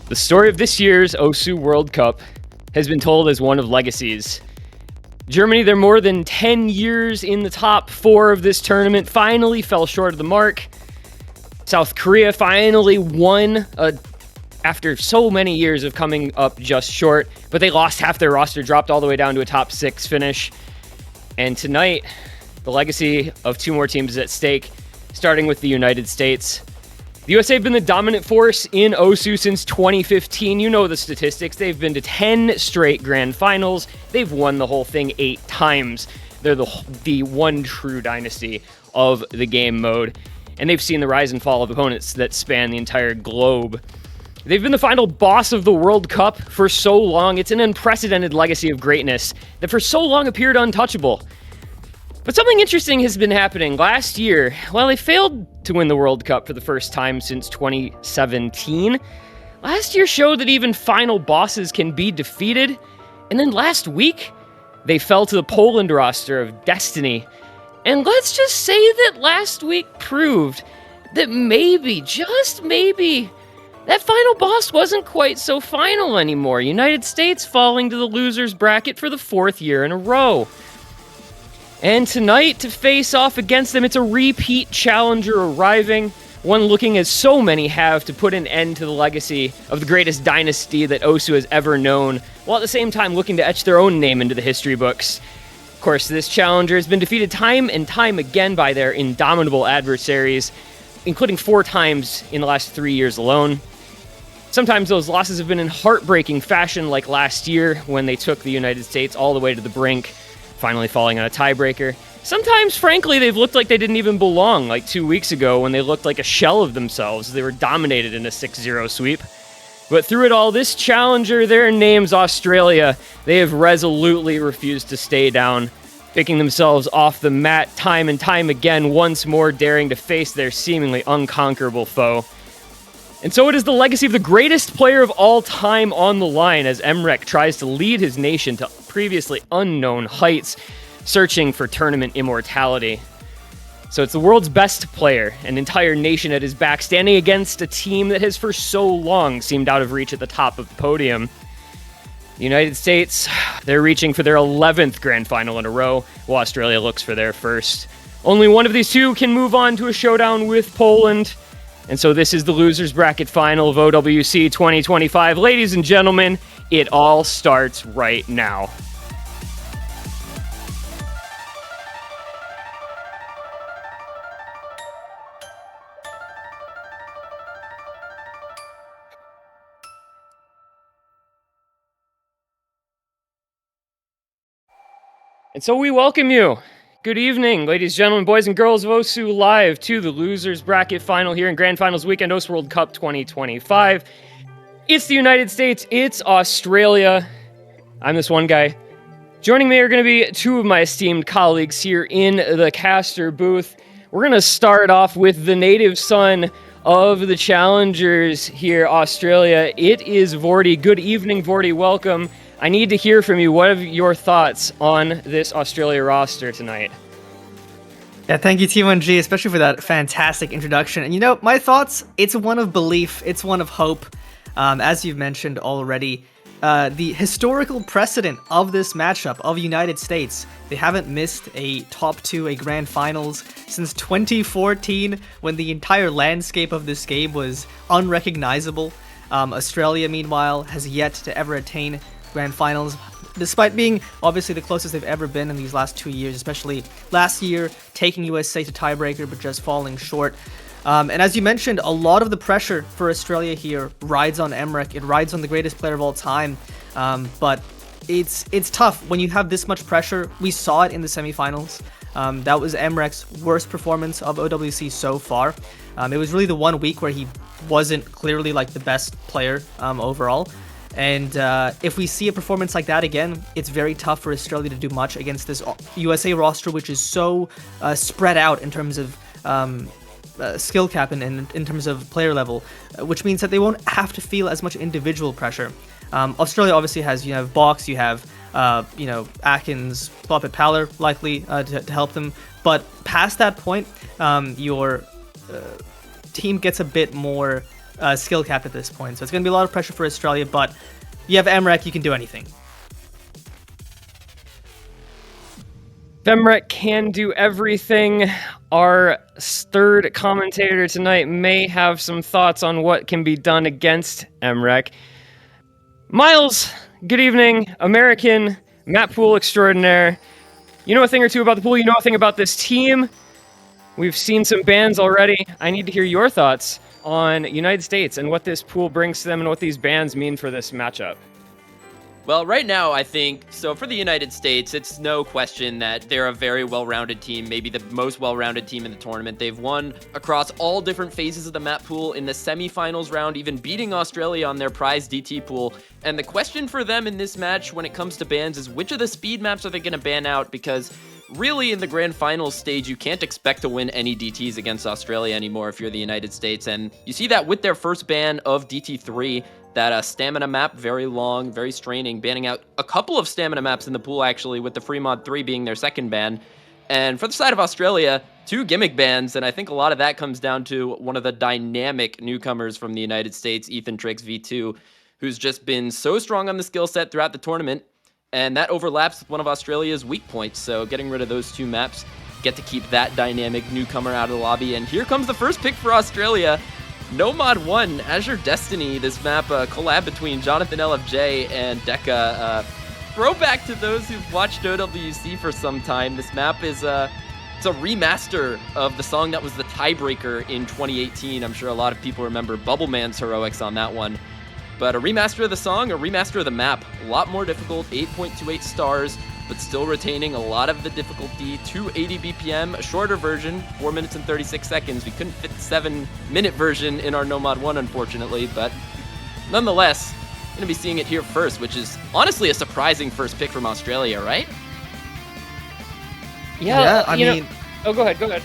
The story of this year's OSU World Cup has been told as one of legacies. Germany, they're more than 10 years in the top 4 of this tournament, finally fell short of the mark. South Korea finally won after so many years of coming up just short, but they lost half their roster, dropped all the way down to a top 6 finish. And tonight, the legacy of 2 more teams is at stake, starting with the United States. The USA have been the dominant force in OSU since 2015. You know the statistics. They've been to 10 straight grand finals. They've won the whole thing 8 times. They're the one true dynasty of the game mode. And they've seen the rise and fall of opponents that span the entire globe. They've been the final boss of the World Cup for so long. It's an unprecedented legacy of greatness that for so long appeared untouchable. But something interesting has been happening. Last year, while they failed to win the World Cup for the first time since 2017, last year showed that even final bosses can be defeated. And then last week, they fell to the Poland roster of Destiny. And let's just say that last week proved that maybe, just maybe, that final boss wasn't quite so final anymore. United States falling to the losers bracket for the 4th year in a row. And tonight, to face off against them, it's a repeat challenger arriving, one looking as so many have to put an end to the legacy of the greatest dynasty that OSU has ever known, while at the same time looking to etch their own name into the history books. Of course, this challenger has been defeated time and time again by their indomitable adversaries, including 4 times in the last 3 years alone. Sometimes those losses have been in heartbreaking fashion, like last year when they took the United States all the way to the brink, finally falling on a tiebreaker. Sometimes, frankly, they've looked like they didn't even belong, like 2 weeks ago when they looked like a shell of themselves. They were dominated in a 6-0 sweep. But through it all, this challenger, their name's Australia. They have resolutely refused to stay down, picking themselves off the mat time and time again, once more daring to face their seemingly unconquerable foe. And so it is the legacy of the greatest player of all time on the line as Emmerich tries to lead his nation to previously unknown heights, searching for tournament immortality. So it's the world's best player, an entire nation at his back, standing against a team that has for so long seemed out of reach at the top of the podium. The United States, they're reaching for their 11th grand final in a row, while Australia looks for their first. Only one of these two can move on to a showdown with Poland. And so this is the losers bracket final of OWC 2025. Ladies and gentlemen, it all starts right now. And so we welcome you. Good evening, ladies and gentlemen, boys and girls of OSU Live, to the losers bracket final here in Grand Finals Weekend OSU World Cup 2025. It's the United States, it's Australia. I'm this one guy. Joining me are going to be 2 of my esteemed colleagues here in the caster booth. We're going to start off with the native son of the challengers here, Australia. It is Vorty. Good evening, Vorty. Welcome. I need to hear from you. What are your thoughts on this Australia roster tonight? Yeah, thank you, T1G, especially for that fantastic introduction. And my thoughts, it's one of belief, it's one of hope. As you've mentioned already, the historical precedent of this matchup of United States, they haven't missed a top two, a grand finals since 2014, when the entire landscape of this game was unrecognizable. Australia, meanwhile, has yet to ever attain grand finals, despite being obviously the closest they've ever been in these last 2 years, especially last year taking USA to tiebreaker but just falling short. And as you mentioned, a lot of the pressure for Australia here rides on Emmerich. It rides on the greatest player of all time. But it's tough when you have this much pressure. We saw it in the semifinals. That was Emmerich's worst performance of OWC so far. It was really the 1 week where he wasn't clearly like the best player overall. And if we see a performance like that again, it's very tough for Australia to do much against this USA roster, which is so spread out in terms of skill cap and in terms of player level, which means that they won't have to feel as much individual pressure. Australia obviously has, you have Box, you have, Atkins, Floppet Paller likely to help them. But past that point, your team gets a bit more skill cap at this point. So it's going to be a lot of pressure for Australia, but you have Emmerich, you can do anything. Emmerich can do everything. Our third commentator tonight may have some thoughts on what can be done against Emmerich. Miles, good evening. American map pool extraordinaire. You know a thing or two about the pool. You know a thing about this team. We've seen some bans already. I need to hear your thoughts on United States and what this pool brings to them and what these bans mean for this matchup. Well, right now, I think, so for the United States, it's no question that they're a very well-rounded team, maybe the most well-rounded team in the tournament. They've won across all different phases of the map pool in the semifinals round, even beating Australia on their prize DT pool. And the question for them in this match when it comes to bans is which of the speed maps are they going to ban out? Because really in the grand finals stage, you can't expect to win any DTs against Australia anymore if you're the United States. And you see that with their first ban of DT3, that stamina map, very long, very straining, banning out a couple of stamina maps in the pool, actually, with the Free Mod 3 being their second ban. And for the side of Australia, 2 gimmick bans, and I think a lot of that comes down to one of the dynamic newcomers from the United States, Ethan Trix V2, who's just been so strong on the skill set throughout the tournament, and that overlaps with one of Australia's weak points, so getting rid of those 2 maps, get to keep that dynamic newcomer out of the lobby. And here comes the first pick for Australia. Nomad 1, Azure Destiny, this map, collab between Jonathan LFJ and Deca. Throwback to those who've watched OWC for some time. This map is it's a remaster of the song that was the tiebreaker in 2018. I'm sure a lot of people remember Bubbleman's heroics on that one. But a remaster of the song, a remaster of the map. A lot more difficult, 8.28 stars, but still retaining a lot of the difficulty, 280 BPM, a shorter version, 4 minutes and 36 seconds. We couldn't fit the 7-minute version in our Nomad 1, unfortunately, but nonetheless, going to be seeing it here first, which is honestly a surprising first pick from Australia, right? Yeah, I mean... Oh, go ahead.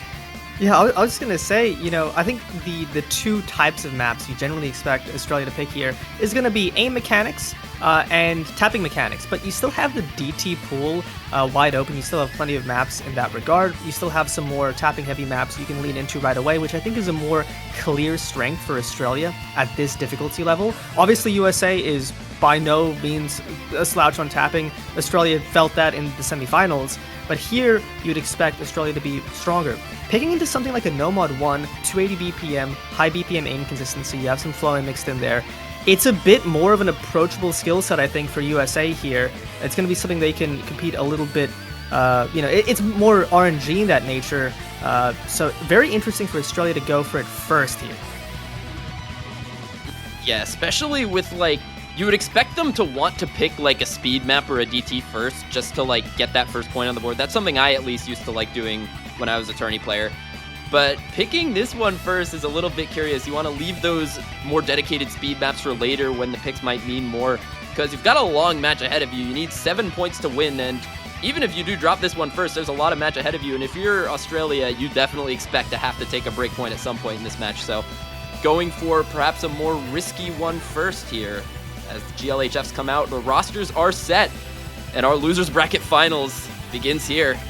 Yeah, I was just going to say, I think the 2 types of maps you generally expect Australia to pick here is going to be aim mechanics and tapping mechanics, but you still have the DT pool wide open. You still have plenty of maps in that regard. You still have some more tapping heavy maps you can lean into right away, which I think is a more clear strength for Australia at this difficulty level. Obviously, USA is by no means a slouch on tapping. Australia felt that in the semifinals, but here you'd expect Australia to be stronger. Picking into something like a Nomad 1, 280 BPM, high BPM aim consistency, you have some flowing mixed in there. It's a bit more of an approachable skill set, I think, for USA here. It's going to be something they can compete a little bit, it's more RNG in that nature. So very interesting for Australia to go for it first here. Yeah, especially with, you would expect them to want to pick, a speed map or a DT first, just to, get that first point on the board. That's something I at least used to like doing when I was a tourney player. But picking this one first is a little bit curious. You want to leave those more dedicated speed maps for later when the picks might mean more, because you've got a long match ahead of you. You need 7 points to win, and even if you do drop this one first, there's a lot of match ahead of you. And if you're Australia, you definitely expect to have to take a break point at some point in this match. So going for perhaps a more risky one first here. As the GLHFs come out, the rosters are set, and our losers bracket finals begins here.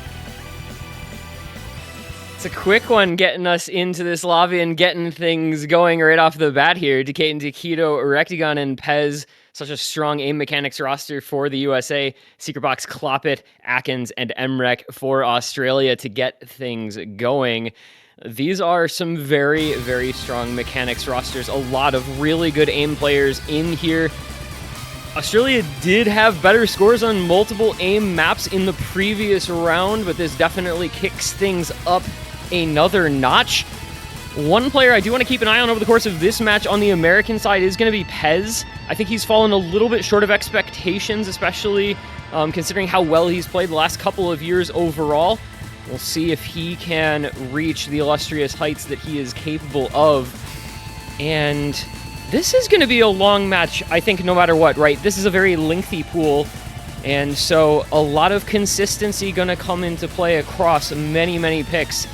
It's a quick one getting us into this lobby and getting things going right off the bat here. Decade and Takedo, Rectagon, and Pez. Such a strong aim mechanics roster for the USA. Secretbox, Cloppit, Atkins, and Emrek for Australia to get things going. These are some very, very strong mechanics rosters. A lot of really good aim players in here. Australia did have better scores on multiple aim maps in the previous round, but this definitely kicks things up another notch. One player I do want to keep an eye on over the course of this match on the American side is going to be Pez. I think he's fallen a little bit short of expectations, especially considering how well he's played the last couple of years overall. We'll see if he can reach the illustrious heights that he is capable of. And this is going to be a long match, I think, no matter what, right? This is a very lengthy pool, and so a lot of consistency going to come into play across many, many picks.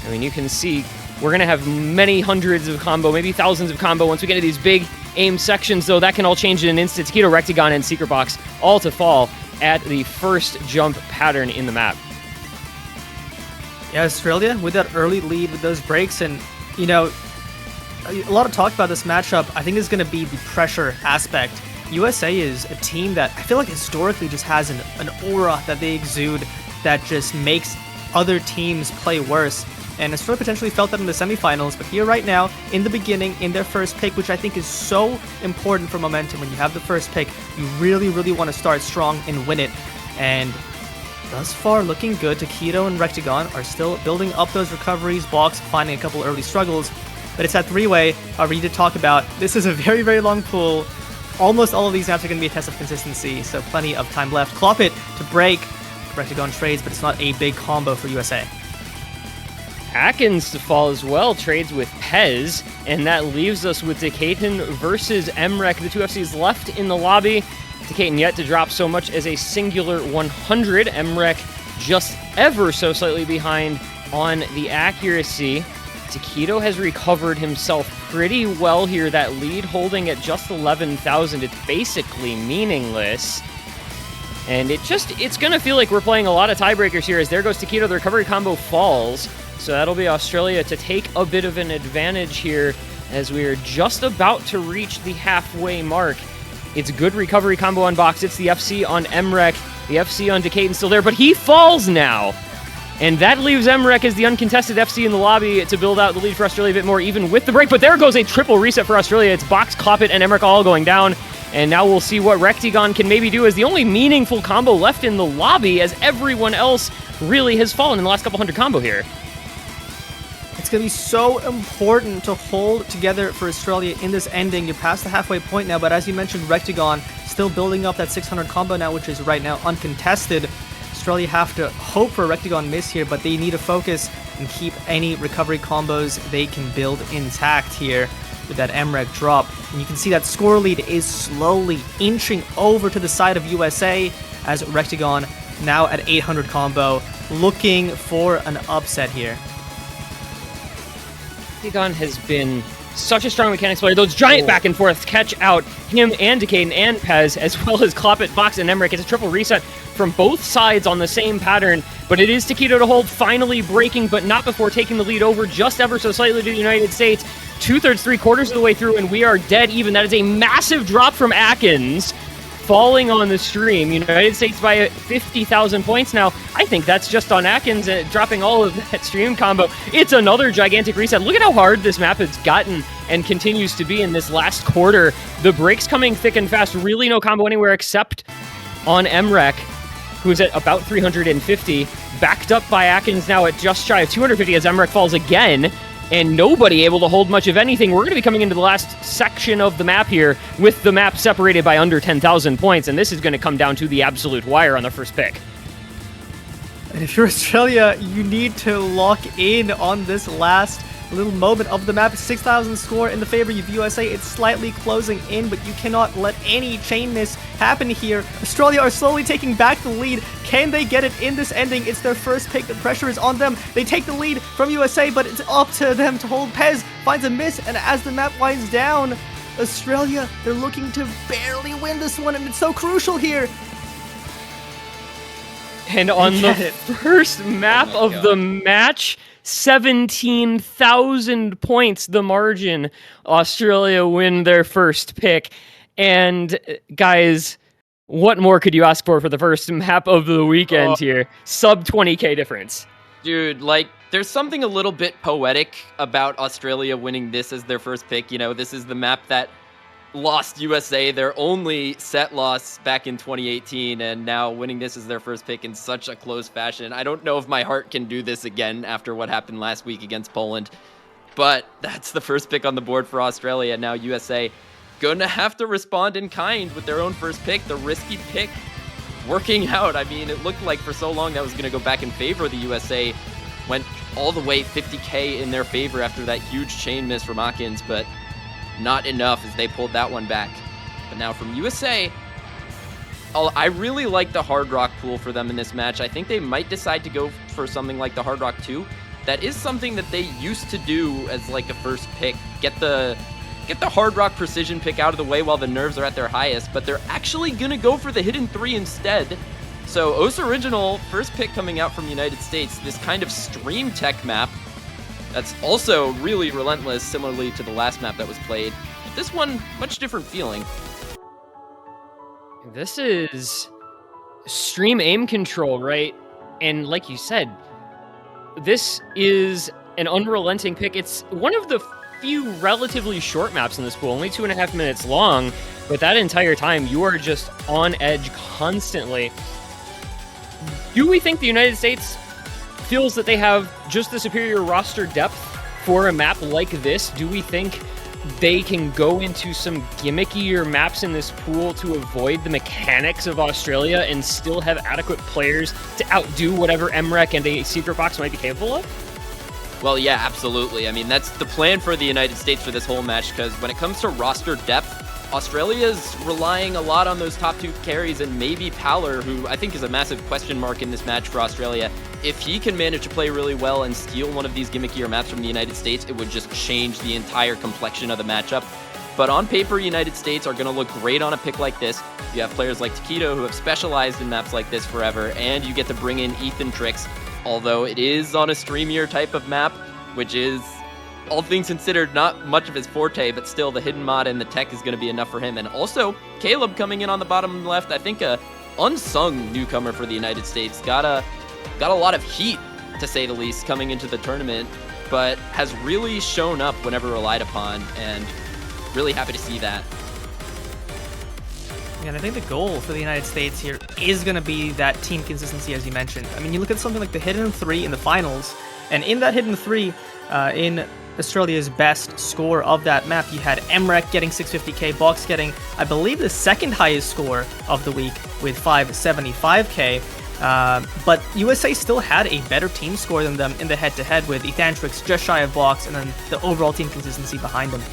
I mean, you can see we're going to have many hundreds of combo, maybe thousands of combo once we get to these big aim sections, though that can all change in an instant. Takedo, Rectagon, and Secretbox all to fall at the first jump pattern in the map. Yeah, Australia with that early lead with those breaks, and, you know, a lot of talk about this matchup, I think, is going to be the pressure aspect. USA is a team that I feel like historically just has an aura that they exude that just makes other teams play worse. And Australia potentially felt that in the semifinals, but here right now, in the beginning, in their first pick, which I think is so important for momentum. When you have the first pick, you really, really want to start strong and win it. And thus far, looking good. Takedo and Rectagon are still building up those recoveries, blocks, finding a couple early struggles. But it's that three-way we need to talk about. This is a very, very long pool. Almost all of these maps are going to be a test of consistency, so plenty of time left. Cloppit to break. Rectagon trades, but it's not a big combo for USA. Atkins to fall as well, trades with Pez, and that leaves us with Decaton versus Emrek, the two FCs left in the lobby. Decaton yet to drop so much as a singular 100. Emrek just ever so slightly behind on the accuracy. Takedo has recovered himself pretty well here. That lead holding at just 11,000. It's basically meaningless. And it's going to feel like we're playing a lot of tiebreakers here as there goes Takedo. The recovery combo falls. So that'll be Australia to take a bit of an advantage here as we're just about to reach the halfway mark. It's good recovery combo on Box. It's the FC on Emrek. The FC on Decaton still there, but he falls now. And that leaves Emrek as the uncontested FC in the lobby to build out the lead for Australia a bit more, even with the break. But there goes a triple reset for Australia. It's Box, Cloppit, and Emrek all going down. And now we'll see what Rectagon can maybe do as the only meaningful combo left in the lobby, as everyone else really has fallen in the last couple hundred combo here. It's going to be so important to hold together for Australia in this ending. You're past the halfway point now, but as you mentioned, Rectagon still building up that 600 combo now, which is right now uncontested. Australia have to hope for a Rectagon miss here, but they need to focus and keep any recovery combos they can build intact here with that Emrek drop. And you can see that score lead is slowly inching over to the side of USA as Rectagon now at 800 combo, looking for an upset here. Rectagon has been such a strong mechanics player. Those giant back and forth catch out him and Decaton and Pez, as well as Cloppit, Box, and Emrek. It's a triple reset from both sides on the same pattern, but it is Takedo to hold, finally breaking, but not before taking the lead over just ever so slightly to the United States. 2/3, 3/4 of the way through, and we are dead even. That is a massive drop from Atkins, falling on the stream. United States by 50,000 points now. I think that's just on Atkins dropping all of that stream combo. It's another gigantic reset. Look at how hard this map has gotten and continues to be in this last quarter. The breaks coming thick and fast. Really no combo anywhere except on Emrek, who's at about 350. Backed up by Atkins now at just shy of 250 as Emrek falls again. And nobody able to hold much of anything. We're going to be coming into the last section of the map here with the map separated by under 10,000 points, and this is going to come down to the absolute wire on the first pick. And if you're Australia, you need to lock in on this last little moment of the map. 6,000 score in the favor of USA. It's slightly closing in, but you cannot let any chain miss happen here. Australia are slowly taking back the lead. Can they get it in this ending? It's their first pick. The pressure is on them. They take the lead from USA, but it's up to them to hold. Pez finds a miss, and as the map winds down, Australia, they're looking to barely win this one, and it's so crucial here. And on the first map of the match, 17,000 points, the margin. Australia win their first pick. And guys, what more could you ask for the first map of the weekend here? Sub 20k difference. Dude, like, there's something a little bit poetic about Australia winning this as their first pick. You know, this is the map that lost USA their only set loss back in 2018, and now winning this as their first pick in such a close fashion. I don't know if my heart can do this again after what happened last week against Poland, but that's the first pick on the board for Australia. Now USA gonna have to respond in kind with their own first pick, the risky pick working out. I mean, it looked like for so long that was going to go back in favor of the USA. Went all the way 50k in their favor after that huge chain miss from Hawkins, but not enough as they pulled that one back. But now from USA, I really like the Hard Rock pool for them in this match. I think they might decide to go for something like the Hard Rock 2. That is something that they used to do as like a first pick. Get the Hard Rock precision pick out of the way while the nerves are at their highest, but they're actually gonna go for the Hidden 3 instead. So OS Original, first pick coming out from United States, this kind of stream tech map that's also really relentless, similarly to the last map that was played. This one, much different feeling. This is stream aim control, right? And like you said, this is an unrelenting pick. It's one of the few relatively short maps in this pool, only 2.5 minutes long, but that entire time you are just on edge constantly. Do we think the United States feels that they have just the superior roster depth for a map like this? Do we think they can go into some gimmickier maps in this pool to avoid the mechanics of Australia and still have adequate players to outdo whatever MREC and a Secret Box might be capable of? Well, yeah, absolutely. I mean, that's the plan for the United States for this whole match, because when it comes to roster depth, Australia's relying a lot on those top 2 carries, and maybe Paller, who I think is a massive question mark in this match for Australia. If he can manage to play really well and steal one of these gimmickier maps from the United States, it would just change the entire complexion of the matchup. But on paper, United States are going to look great on a pick like this. You have players like Taquito who have specialized in maps like this forever, and you get to bring in Ethan Tricks, although it is on a streamier type of map, which is, all things considered, not much of his forte, but still the hidden mod and the tech is going to be enough for him. And also, Caleb coming in on the bottom left, I think a unsung newcomer for the United States. Got a lot of heat, to say the least, coming into the tournament, but has really shown up whenever relied upon, and really happy to see that. And I think the goal for the United States here is going to be that team consistency, as you mentioned. I mean, you look at something like the Hidden 3 in the finals, and in that Hidden 3, in Australia's best score of that map, you had MREC getting 650k, Box getting, I believe, the second highest score of the week with 575k. But USA still had a better team score than them in the head-to-head, with Ethantrix just shy of Box, and then the overall team consistency behind them.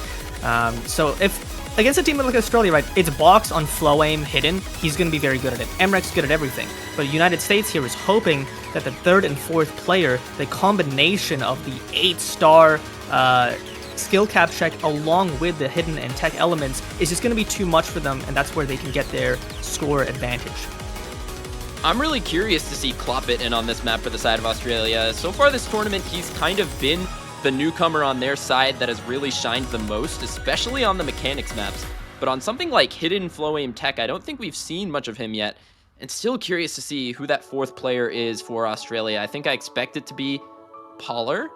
So if against a team like Australia, right, it's Box on flow aim hidden, he's going to be very good at it. MREC's good at everything. But United States here is hoping that the third and fourth player, the combination of the 8-star skill cap check along with the hidden and tech elements is just going to be too much for them, and that's where they can get their score advantage. I'm really curious to see Cloppet in on this map for the side of Australia. So far this tournament, he's kind of been the newcomer on their side that has really shined the most, especially on the mechanics maps. But on something like hidden flow aim tech, I don't think we've seen much of him yet. And still curious to see who that fourth player is for Australia. I think I expect it to be Paller.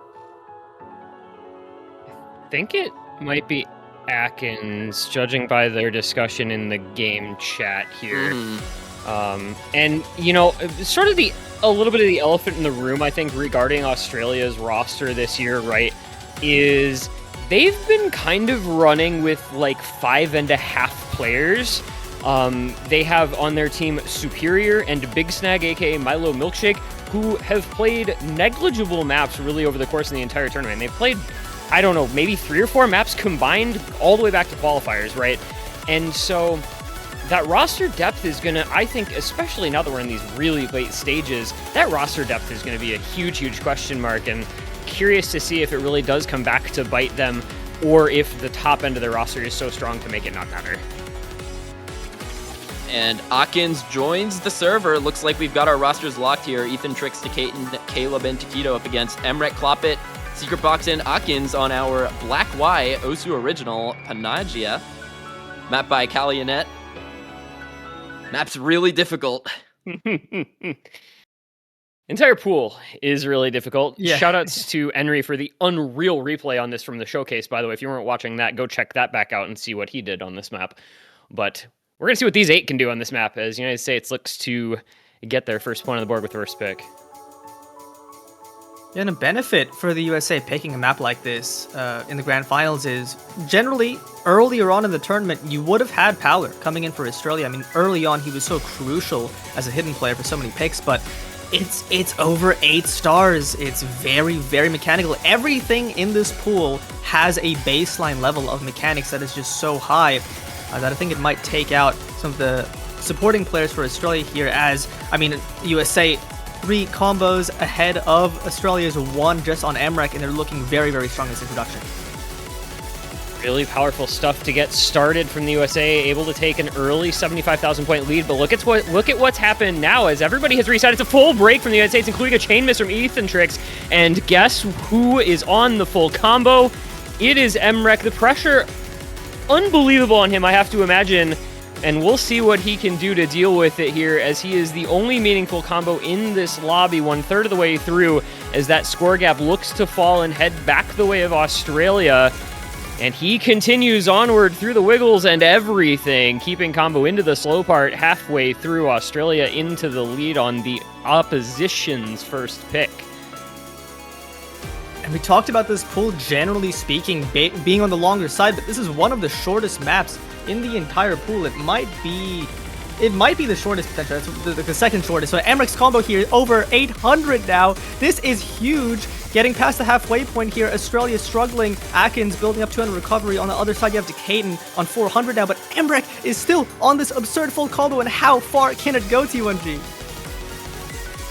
I think it might be Atkins, judging by their discussion in the game chat here. And, you know, sort of a little bit of the elephant in the room, I think, regarding Australia's roster this year, right, is they've been kind of running with, like, 5.5 players. They have on their team Superior and Big Snag, aka Milo Milkshake, who have played negligible maps really over the course of the entire tournament. They've played, I don't know, maybe 3 or 4 maps combined all the way back to qualifiers, right? And so that roster depth is going to, I think, especially now that we're in these really late stages, that roster depth is going to be a huge, huge question mark, and curious to see if it really does come back to bite them, or if the top end of their roster is so strong to make it not matter. And Akins joins the server. Looks like we've got our rosters locked here. Ethan Trix, Decaton, Caleb, and Taquito up against Emrek, Kloppet, Secret Box, and Akins on our Black Y Osu original Panagia. Map by Kalionet. Map's really difficult. Entire pool is really difficult. Yeah. Shoutouts to Henry for the unreal replay on this from the showcase, by the way. If you weren't watching that, go check that back out and see what he did on this map. But we're going to see what these 8 can do on this map as United States looks to get their first point on the board with the first pick. Yeah, and a benefit for the USA picking a map like this in the grand finals is generally earlier on in the tournament, you would have had Powler coming in for Australia. I mean, early on, he was so crucial as a hidden player for so many picks, but it's over 8 stars. It's very, very mechanical. Everything in this pool has a baseline level of mechanics that is just so high that I think it might take out some of the supporting players for Australia here as, I mean, USA 3 combos ahead of Australia's 1 just on Emrek, and they're looking very, very strong in this introduction. Really powerful stuff to get started from the USA, able to take an early 75,000 point lead. But look at what's happened now as everybody has reset. It's a full break from the United States, including a chain miss from Ethan Trix. And guess who is on the full combo? It is Emrek. The pressure, unbelievable on him, I have to imagine. And we'll see what he can do to deal with it here, as he is the only meaningful combo in this lobby 1/3 of the way through, as that score gap looks to fall and head back the way of Australia. And he continues onward through the wiggles and everything, keeping combo into the slow part halfway through. Australia into the lead on the opposition's first pick. And we talked about this pool, generally speaking, being on the longer side, but this is one of the shortest maps in the entire pool. It might be the shortest potential. That's the second shortest. So Emrek's combo here, over 800 now. This is huge. Getting past the halfway point here, Australia struggling. Akins building up 200 recovery. On the other side, you have Decaton on 400 now, but Emrek is still on this absurd full combo, and how far can it go, T1G?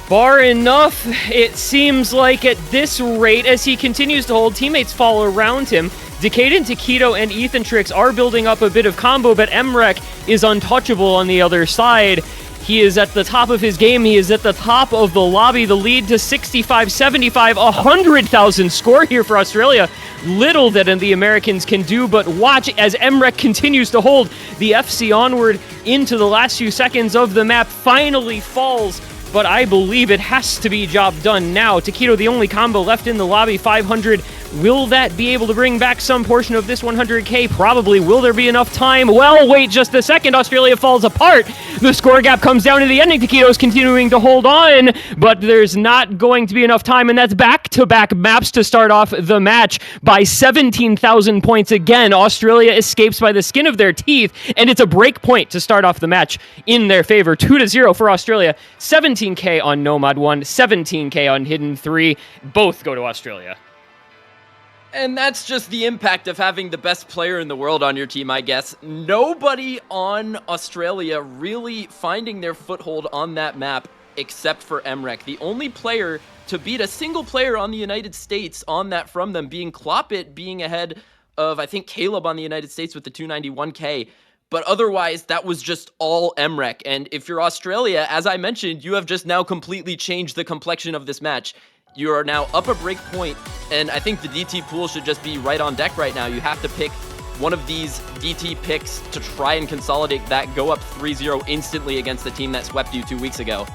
Far enough, it seems like, at this rate, as he continues to hold, teammates fall around him. Decaton, Taquito, and Ethan Trix are building up a bit of combo, but Emrek is untouchable on the other side. He is at the top of his game. He is at the top of the lobby. The lead to 65-75, 100,000 score here for Australia. Little that the Americans can do, but watch as Emrek continues to hold the FC onward into the last few seconds of the map. Finally falls, but I believe it has to be job done now. Taquito, the only combo left in the lobby, 500. Will that be able to bring back some portion of this 100K? Probably. Will there be enough time? Well, wait just a second. Australia falls apart. The score gap comes down to the ending. Taquito's continuing to hold on, but there's not going to be enough time, and that's back-to-back maps to start off the match by 17,000 points again. Australia escapes by the skin of their teeth, and it's a break point to start off the match in their favor. 2-0 for Australia. 17K on Nomad 1, 17K on Hidden 3. Both go to Australia. And that's just the impact of having the best player in the world on your team, I guess. Nobody on Australia really finding their foothold on that map except for Emrek. The only player to beat a single player on the United States on that from them being Kloppet, being ahead of, I think, Caleb on the United States with the 291K. But otherwise, that was just all Emrek. And if you're Australia, as I mentioned, you have just now completely changed the complexion of this match. You are now up a break point, and I think the DT pool should just be right on deck right now. You have to pick one of these DT picks to try and consolidate that, go up 3-0 instantly against the team that swept you 2 weeks ago.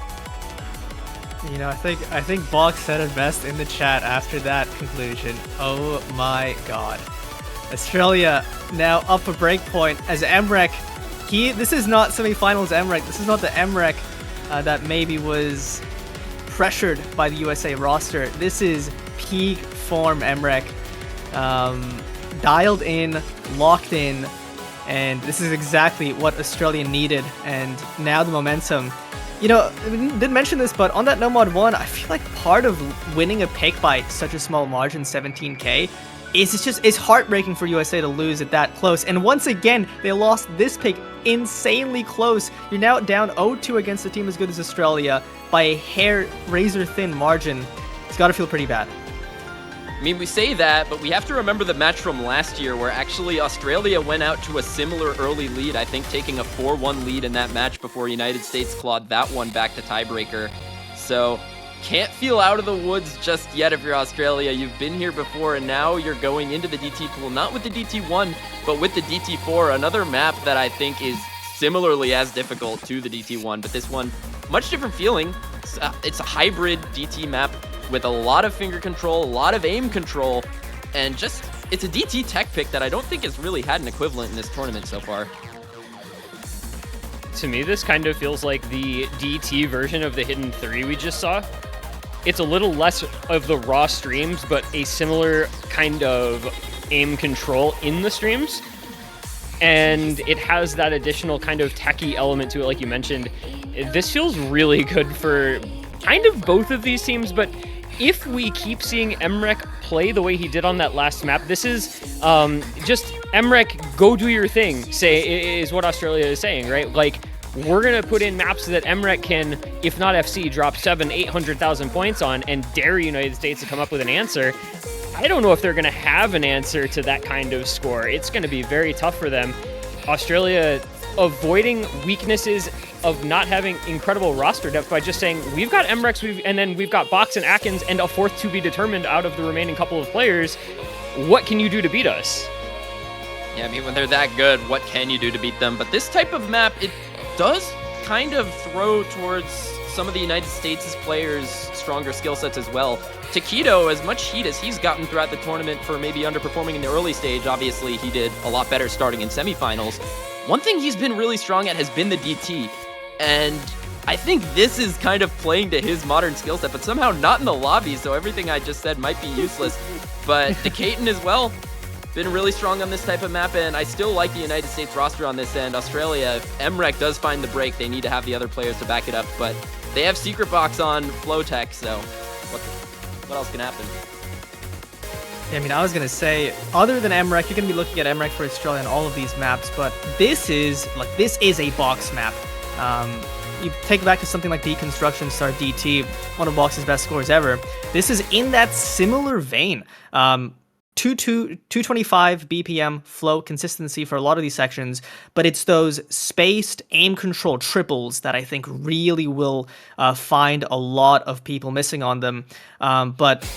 You know, I think Box said it best in the chat after that conclusion. Oh my god. Australia now up a break point as Emrek. This is not semifinals Emrek. This is not the Emrek that maybe was pressured by the USA roster. This is peak form Emrek. Dialed in, locked in, and this is exactly what Australia needed. And now the momentum. You know, I didn't mention this, but on that No Mod 1, I feel like part of winning a pick by such a small margin, 17K, is it's heartbreaking for USA to lose it that close. And once again, they lost this pick insanely close. You're now down 0-2 against a team as good as Australia by a hair razor thin margin. It's got to feel pretty bad. I mean, we say that, but we have to remember the match from last year where actually Australia went out to a similar early lead, I think taking a 4-1 lead in that match before United States clawed that one back to tiebreaker. So can't feel out of the woods just yet if you're Australia. You've been here before, and now you're going into the DT pool, not with the DT1, but with the DT4, another map that I think is similarly as difficult to the DT1, but this one, much different feeling. It's a hybrid DT map with a lot of finger control, a lot of aim control, and just, it's a DT tech pick that I don't think has really had an equivalent in this tournament so far. To me, this kind of feels like the DT version of the Hidden 3 we just saw. It's a little less of the raw streams, but a similar kind of aim control in the streams. And it has that additional kind of techie element to it, like you mentioned. This feels really good for kind of both of these teams, but if we keep seeing Emrek play the way he did on that last map, this is just Emrek, go do your thing, is what Australia is saying, right? Like, we're going to put in maps that Emrek can, if not FC, drop 700,000-800,000 points on and dare United States to come up with an answer. I don't know if they're going to have an answer to that kind of score. It's going to be very tough for them. Australia avoiding weaknesses of not having incredible roster depth by just saying, we've got Emrex, and then we've got Box and Atkins and a fourth to be determined out of the remaining couple of players. What can you do to beat us? Yeah, I mean, when they're that good, what can you do to beat them? But this type of map, it does kind of throw towards some of the United States' players' stronger skill sets as well. Taquito, as much heat as he's gotten throughout the tournament for maybe underperforming in the early stage, obviously he did a lot better starting in semifinals. One thing he's been really strong at has been the DT, and I think this is kind of playing to his modern skill set, but somehow not in the lobby, so everything I just said might be useless. But Decaton as well, been really strong on this type of map, and I still like the United States roster on this end. Australia, if Emrek does find the break, they need to have the other players to back it up, but they have Secret Box on Flowtech, so what else can happen? I mean, I was going to say, other than Emrek, you're going to be looking at Emrek for Australia on all of these maps, but this is a box map. You take it back to something like Deconstruction Star DT, one of Box's best scores ever. This is in that similar vein. 225 BPM flow consistency for a lot of these sections, but it's those spaced aim control triples that I think really will find a lot of people missing on them. But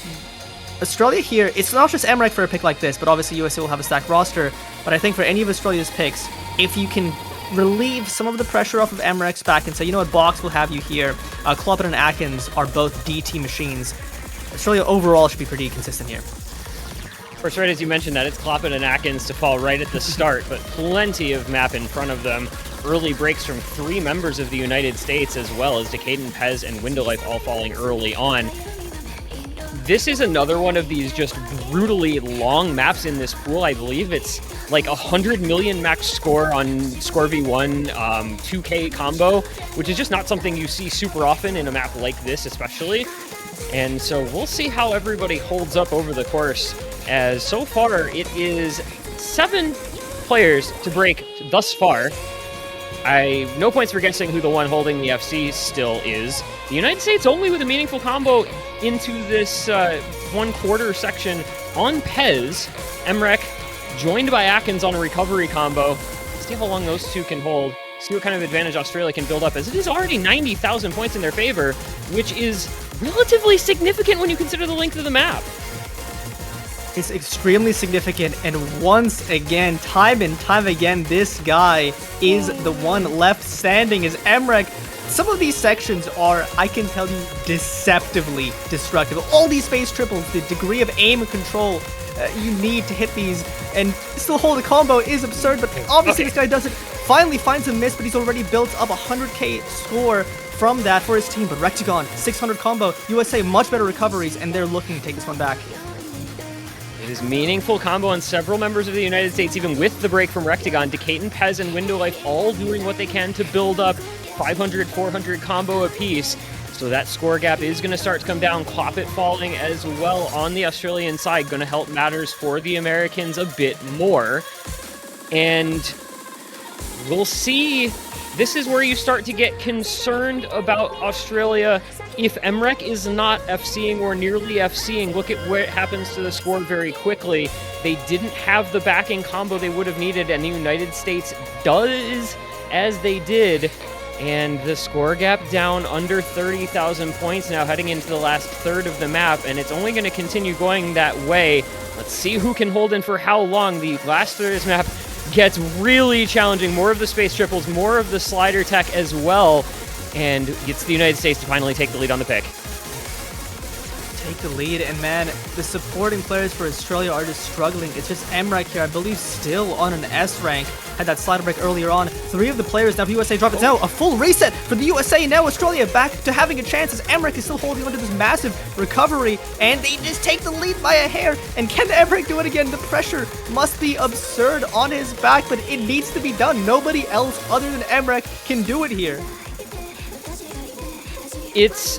Australia here, it's not just Emrek for a pick like this, but obviously USA will have a stacked roster. But I think for any of Australia's picks, if you can relieve some of the pressure off of Emrek's back and say, you know what, Box will have you here. Kloppen and Atkins are both DT machines. Australia overall should be pretty consistent here. Of course, right as you mentioned that, it's Kloppen and Atkins to fall right at the start, but plenty of map in front of them. Early breaks from 3 members of the United States, as well as Decaden, Pez, and Windowlife all falling early on. This is another one of these just brutally long maps in this pool. I believe it's like 100 million max score on Score V1 2K combo, which is just not something you see super often in a map like this, especially. And so we'll see how everybody holds up over the course, as so far it is 7 players to break thus far. No points for guessing who the one holding the FC still is. The United States only with a meaningful combo into this 1/4 section on Pez. Emrek joined by Atkins on a recovery combo. See how long those two can hold. See what kind of advantage Australia can build up, as it is already 90,000 points in their favor, which is relatively significant when you consider the length of the map. It's extremely significant, and once again, time and time again, this guy is the one left standing as Emrek. Some of these sections are, I can tell you, deceptively destructive. All these space triples, the degree of aim and control you need to hit these and still hold a combo is absurd, but obviously this guy does it. Finally finds a miss, but he's already built up a 100k score from that for his team. But Rectagon, 600 combo, USA much better recoveries, and they're looking to take this one back. It is meaningful combo on several members of the United States, even with the break from Rectagon. Decaton, Pez, and Windowlife all doing what they can to build up 500, 400 combo apiece. So that score gap is going to start to come down. Kloppet falling as well on the Australian side, going to help matters for the Americans a bit more. And we'll see. This is where you start to get concerned about Australia if Emrek is not FCing or nearly FCing, look at what happens to the score very quickly. They didn't have the backing combo they would have needed, and the United States does as they did. And the score gap down under 30,000 points now heading into the last third of the map, and it's only going to continue going that way. Let's see who can hold in for how long. The last third of this map gets really challenging. More of the space triples, more of the slider tech as well, and gets the United States to finally take the lead on the pick. Take the lead, and man, the supporting players for Australia are just struggling. It's just Emrek here, I believe, still on an S rank. Had that slider break earlier on. 3 of the players now for USA drop it. Now a full reset for the USA. Now Australia back to having a chance as Emrek is still holding onto this massive recovery, and they just take the lead by a hair. And can Emrek do it again? The pressure must be absurd on his back, but it needs to be done. Nobody else other than Emrek can do it here. It's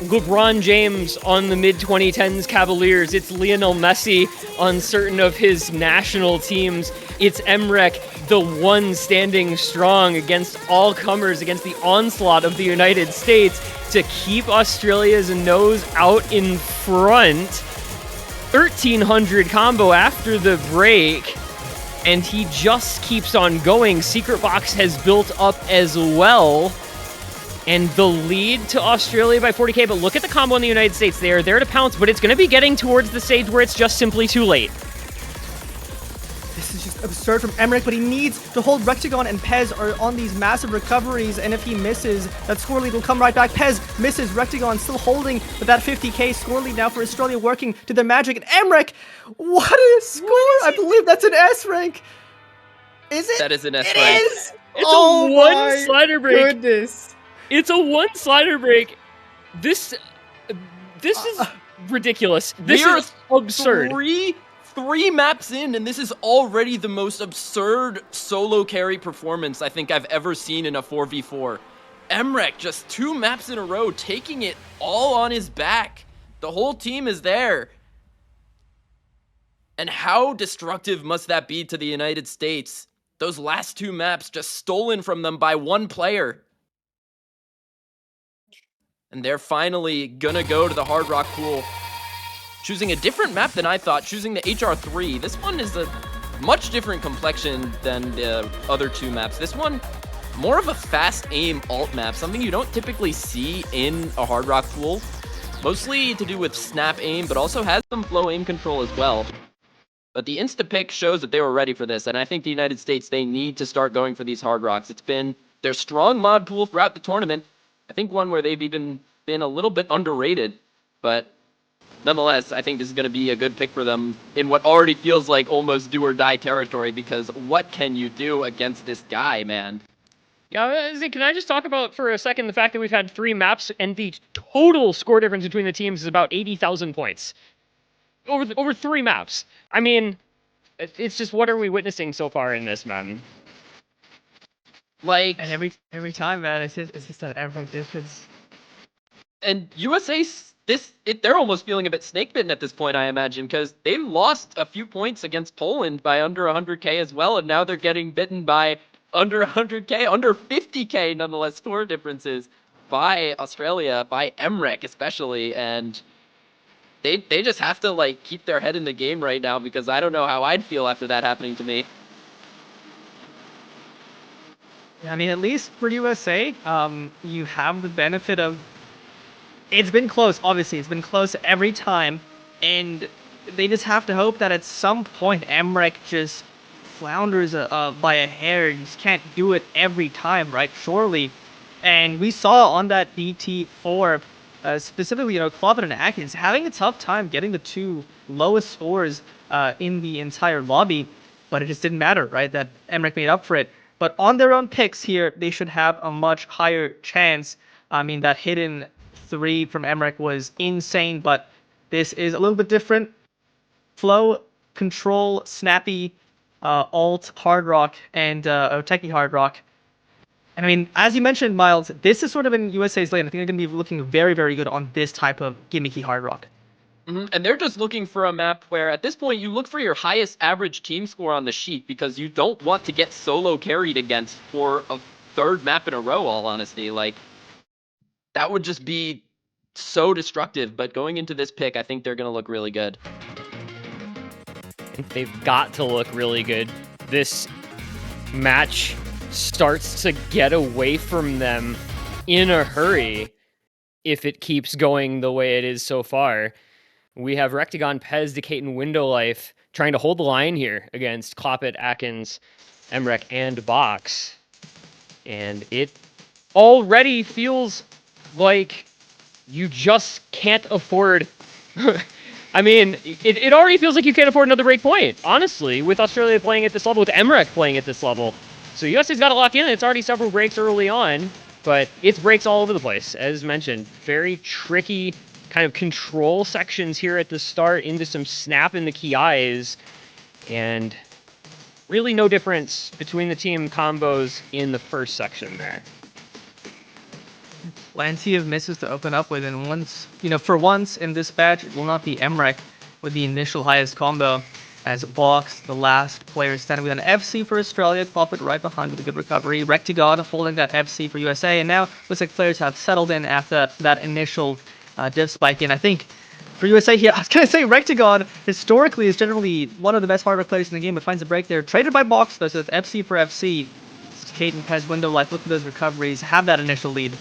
LeBron James on the mid-2010s Cavaliers. It's Lionel Messi on certain of his national teams. It's Emrek, the one standing strong against all comers, against the onslaught of the United States to keep Australia's nose out in front. 1,300 combo after the break, and he just keeps on going. Secret Box has built up as well. And the lead to Australia by 40k, but look at the combo in the United States. They are there to pounce, but it's going to be getting towards the stage where it's just simply too late. This is just absurd from Emrek, but he needs to hold. Rectagon and Pez are on these massive recoveries, and if he misses, that score lead will come right back. Pez misses, Rectagon still holding, but that 50k score lead now for Australia working to their magic. And Emrek, what a score! I believe that's an S rank. Is it? That is an S It rank. is! It's Oh a one my slider break. Goodness. It's a one slider break. This is ridiculous. This We're is absurd. Three maps in, and this is already the most absurd solo carry performance I think I've ever seen in a 4v4. Emrek just 2 maps in a row, taking it all on his back. The whole team is there. And how destructive must that be to the United States? Those last 2 maps just stolen from them by one player. And they're finally gonna go to the Hard Rock pool, choosing a different map than I thought, choosing the HR3. This one is a much different complexion than the other 2 maps. This one, more of a fast aim alt map, something you don't typically see in a Hard Rock pool. Mostly to do with snap aim, but also has some flow aim control as well. But the insta-pick shows that they were ready for this, and I think the United States, they need to start going for these Hard Rocks. It's been their strong mod pool throughout the tournament. I think one where they've even been a little bit underrated, but nonetheless, I think this is going to be a good pick for them in what already feels like almost do or die territory, because what can you do against this guy, man? Yeah, can I just talk about for a second the fact that we've had 3 maps and the total score difference between the teams is about 80,000 points over 3 maps. I mean, it's just what are we witnessing so far in this, man? Like, And every time, man, it's just that Emrek difference. and USA, they're almost feeling a bit snake-bitten at this point, I imagine, because they lost a few points against Poland by under 100k as well, and now they're getting bitten by under 100k, under 50k, nonetheless, score differences by Australia, by Emrek especially, and they just have to, like, keep their head in the game right now, because I don't know how I'd feel after that happening to me. I mean, at least for USA, you have the benefit of. It's been close, obviously. It's been close every time, and they just have to hope that at some point Emrek just flounders by a hair. You just can't do it every time, right? Surely. And we saw on that DT4, specifically, Cloven and Atkins having a tough time getting the 2 lowest scores in the entire lobby, but it just didn't matter, right? That Emrek made up for it. But on their own picks here, they should have a much higher chance. I mean, that hidden 3 from Emrek was insane, but this is a little bit different. Flow, control, snappy, alt, hard rock, and techie hard rock. And I mean, as you mentioned, Miles, this is sort of in USA's lane. I think they're going to be looking very, very good on this type of gimmicky hard rock. And they're just looking for a map where, at this point, you look for your highest average team score on the sheet, because you don't want to get solo carried against for a 3rd map in a row, all honesty. Like, that would just be so destructive, but going into this pick, I think they're going to look really good. They've got to look really good. This match starts to get away from them in a hurry if it keeps going the way it is so far. We have Rectagon, Pez, Decade, and Window Life trying to hold the line here against Cloppet, Atkins, Emrek, and Box. And it already feels like you just can't afford... I mean, it already feels like you can't afford another break point, honestly, with Australia playing at this level, with Emrek playing at this level. So USA's got to lock in. It's already several breaks early on, but it's breaks all over the place, as mentioned. Very tricky kind of control sections here at the start into some snap in the key eyes, and really no difference between the team combos in the first section there. Plenty of misses to open up with, and once, for once in this batch, it will not be Emrek with the initial highest combo, as Box, the last player standing with an FC for Australia, Cloppet right behind with a good recovery, Rectagon holding that FC for USA, and now looks like players have settled in after that initial div spike, and I think for USA here, I was going to say Rectagon historically is generally one of the best hardware players in the game, but finds a break there. Traded by Box, though, so it's FC for FC. Caden, Pez, Window Life, look at those recoveries, have that initial lead.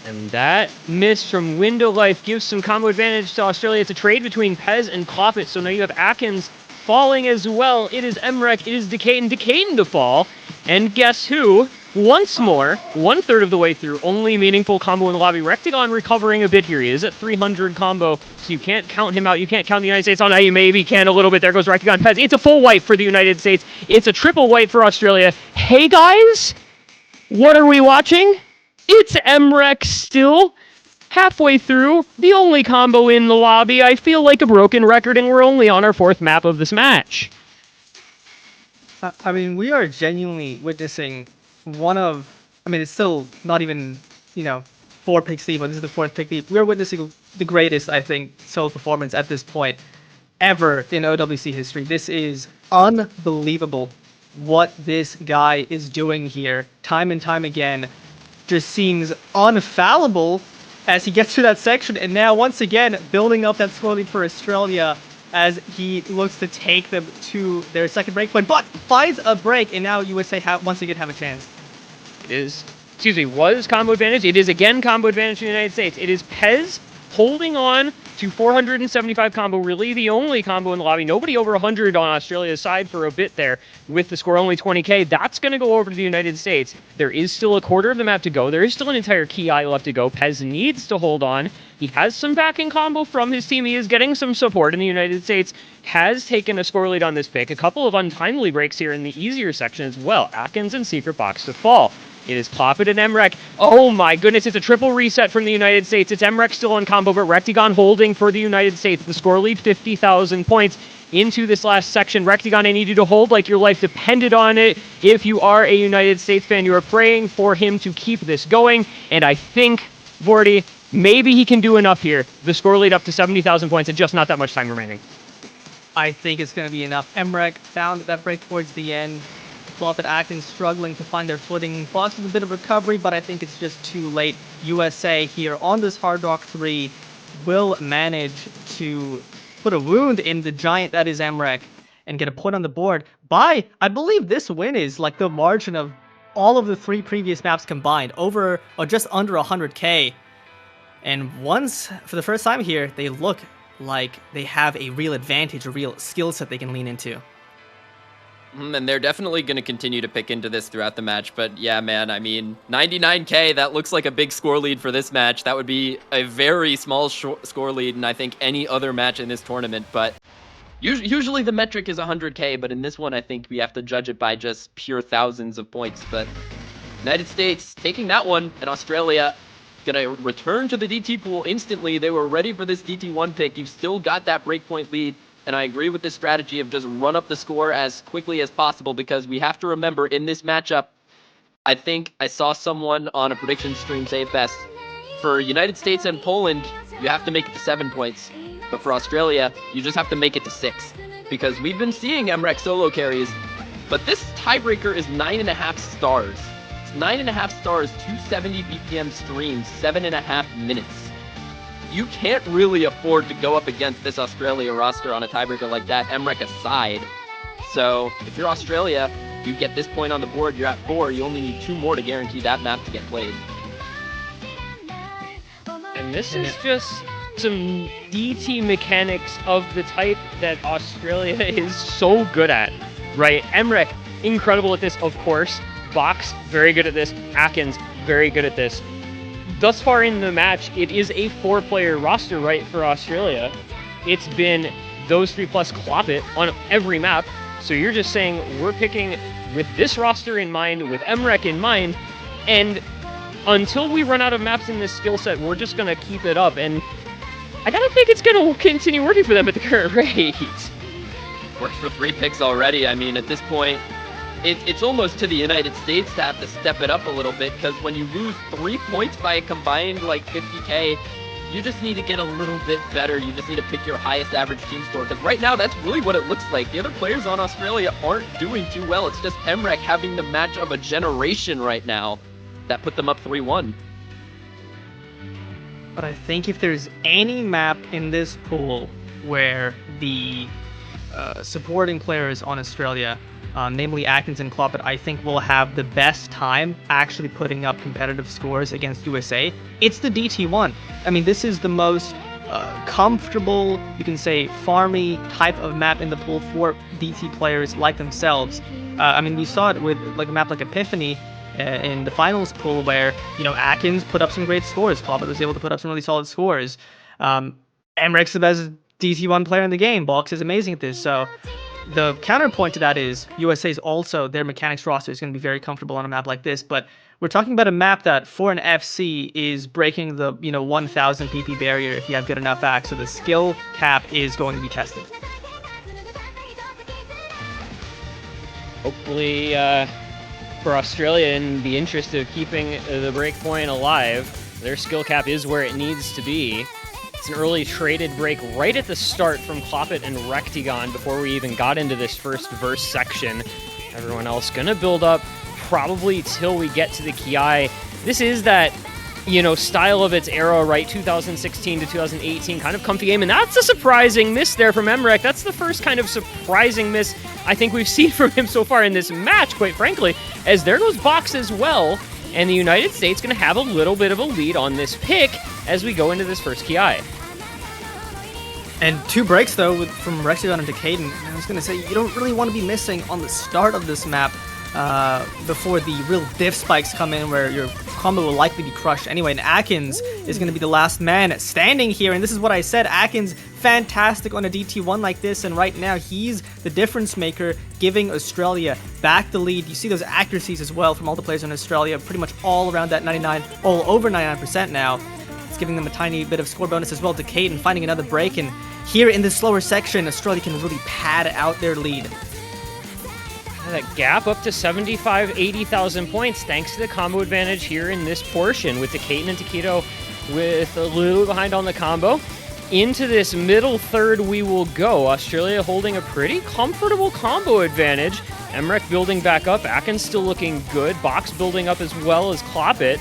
And that miss from Window Life gives some combo advantage to Australia. It's a trade between Pez and Cloppet, so now you have Atkins falling as well. It is Emrek, it is Decade to fall. And guess who? Once more, 1/3 of the way through, only meaningful combo in the lobby. Rectagon recovering a bit here. He is at 300 combo, so you can't count him out. You can't count the United States on. You maybe can a little bit. There goes Rectagon. Pez. It's a full wipe for the United States. It's a triple wipe for Australia. Hey guys, what are we watching? It's Emrek still, halfway through, the only combo in the lobby. I feel like a broken record, and we're only on our 4th map of this match. I mean, we are genuinely witnessing it's still not even, 4 picks deep, but this is the 4th pick deep. We're witnessing the greatest, I think, solo performance at this point ever in OWC history. This is unbelievable what this guy is doing here, time and time again. Just seems unfallible as he gets through that section, and now once again building up that score lead for Australia as he looks to take them to their second break point, but finds a break, and now USA once again have a chance. Was combo advantage. It is again combo advantage to the United States. It is Pez holding on to 475 combo, really the only combo in the lobby. Nobody over 100 on Australia's side for a bit there with the score only 20k. That's going to go over to the United States. There is still a quarter of the map to go. There is still an entire key eye left to go. Pez needs to hold on. He has some backing combo from his team. He is getting some support, and the United States has taken a score lead on this pick. A couple of untimely breaks here in the easier section as well. Atkins and Secret Box to fall. It is Cloppet and Emrek. Oh my goodness, it's a triple reset from the United States. It's Emrek still on combo, but Rectagon holding for the United States. The score lead 50,000 points into this last section. Rectagon, I need you to hold like your life depended on it. If you are a United States fan, you are praying for him to keep this going. And I think, Vorty, maybe he can do enough here. The score lead up to 70,000 points and just not that much time remaining. I think it's going to be enough. Emrek found that break towards the end. Cloppet, Atkins struggling to find their footing. Box with a bit of recovery, but I think it's just too late. USA here on this Hard Rock 3 will manage to put a wound in the giant that is Emrek and get a point on the board by, I believe this win is like the margin of all of the 3 previous maps combined, over or just under 100k. And for the first time here, they look like they have a real advantage, a real skill set they can lean into. And they're definitely going to continue to pick into this throughout the match. But yeah, man, I mean, 99k, that looks like a big score lead for this match. That would be a very small score lead in, I think, any other match in this tournament. But usually the metric is 100k, but in this one, I think we have to judge it by just pure thousands of points. But United States taking that one, and Australia going to return to the DT pool instantly. They were ready for this DT1 pick. You've still got that breakpoint lead. And I agree with this strategy of just run up the score as quickly as possible, because we have to remember in this matchup, I think I saw someone on a prediction stream say it best. For United States and Poland, you have to make it to 7 points. But for Australia, you just have to make it to 6. Because we've been seeing Emrek solo carries, but this tiebreaker is 9.5 stars. 9.5 stars, 270 BPM stream, 7.5 minutes. You can't really afford to go up against this Australia roster on a tiebreaker like that, Emrek aside. So if you're Australia, you get this point on the board, you're at 4, you only need 2 more to guarantee that map to get played. And this is just some DT mechanics of the type that Australia is so good at, right? Emrek, incredible at this, of course. Box, very good at this. Akins, very good at this. Thus far in the match, it is a 4-player roster, right, for Australia. It's been those 3 plus Clopit on every map. So you're just saying we're picking with this roster in mind, with Emrek in mind, and until we run out of maps in this skill set, we're just going to keep it up. And I gotta think it's going to continue working for them at the current rate. Worked for 3 picks already. I mean, at this point, it's almost to the United States to have to step it up a little bit, because when you lose 3 points by a combined like 50k, you just need to get a little bit better. You just need to pick your highest average team score, because right now that's really what it looks like. The other players on Australia aren't doing too well. It's just Emrek having the match of a generation right now that put them up 3-1. But I think if there's any map in this pool where the supporting players on Australia, namely Akins and Clopit, I think will have the best time actually putting up competitive scores against USA, it's the DT1. I mean, this is the most comfortable, you can say, farmy type of map in the pool for DT players like themselves. I mean, we saw it with like a map like Epiphany in the finals pool, where, you know, Akins put up some great scores. Clopit was able to put up some really solid scores. Emrek's the best DT1 player in the game. Box is amazing at this. So the counterpoint to that is USA's also, their mechanics roster is going to be very comfortable on a map like this. But we're talking about a map that for an FC is breaking the 1,000 PP barrier if you have good enough acts. So the skill cap is going to be tested. Hopefully, for Australia, in the interest of keeping the breakpoint alive, their skill cap is where it needs to be. It's an early traded break right at the start from Clopit and Rectigon before we even got into this first verse section. Everyone else gonna build up probably till we get to the Ki. This is that, style of its era, right? 2016 to 2018, kind of comfy game, and that's a surprising miss there from Emrek. That's the first kind of surprising miss I think we've seen from him so far in this match, quite frankly, as there goes Box as well, and the United States going to have a little bit of a lead on this pick as we go into this first Ki. And 2 breaks, though, from Rectigon into Caden. I was going to say, you don't really want to be missing on the start of this map before the real diff spikes come in, where your combo will likely be crushed anyway. And Akins is going to be the last man standing here. And this is what I said. Akins, fantastic on a DT1 like this. And right now, he's the difference maker, giving Australia back the lead. You see those accuracies as well from all the players in Australia, pretty much all around that 99, all over 99% now. It's giving them a tiny bit of score bonus as well to Caden, finding another break. And here in this slower section, Australia can really pad out their lead. That gap up to 75, 80,000 points thanks to the combo advantage here in this portion, with the Caden and Taquito with a little behind on the combo. Into this middle third we will go. Australia holding a pretty comfortable combo advantage. Emrek building back up. Akins still looking good. Box building up as well as Clopit.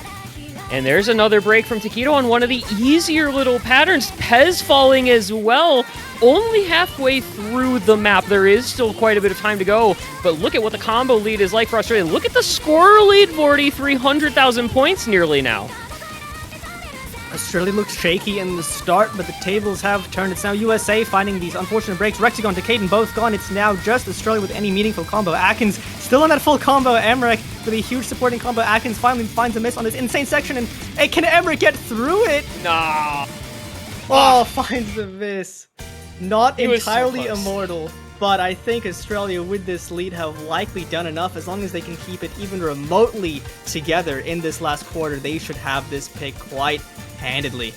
And there's another break from Taquito on one of the easier little patterns. Pez falling as well. Only halfway through the map. There is still quite a bit of time to go. But look at what the combo lead is like for Australia. Look at the score lead, 300,000 points nearly now. Australia looks shaky in the start, but the tables have turned. It's now USA finding these unfortunate breaks. Rectigon to Caden, both gone. It's now just Australia with any meaningful combo. Akins still on that full combo. Emrek with a huge supporting combo. Akins finally finds a miss on this insane section, and hey, can Emrek get through it? Nah. Oh, finds the miss. Not It was so entirely close. immortal, but I think Australia with this lead have likely done enough. As long as they can keep it even remotely together in this last quarter, they should have this pick quite handedly.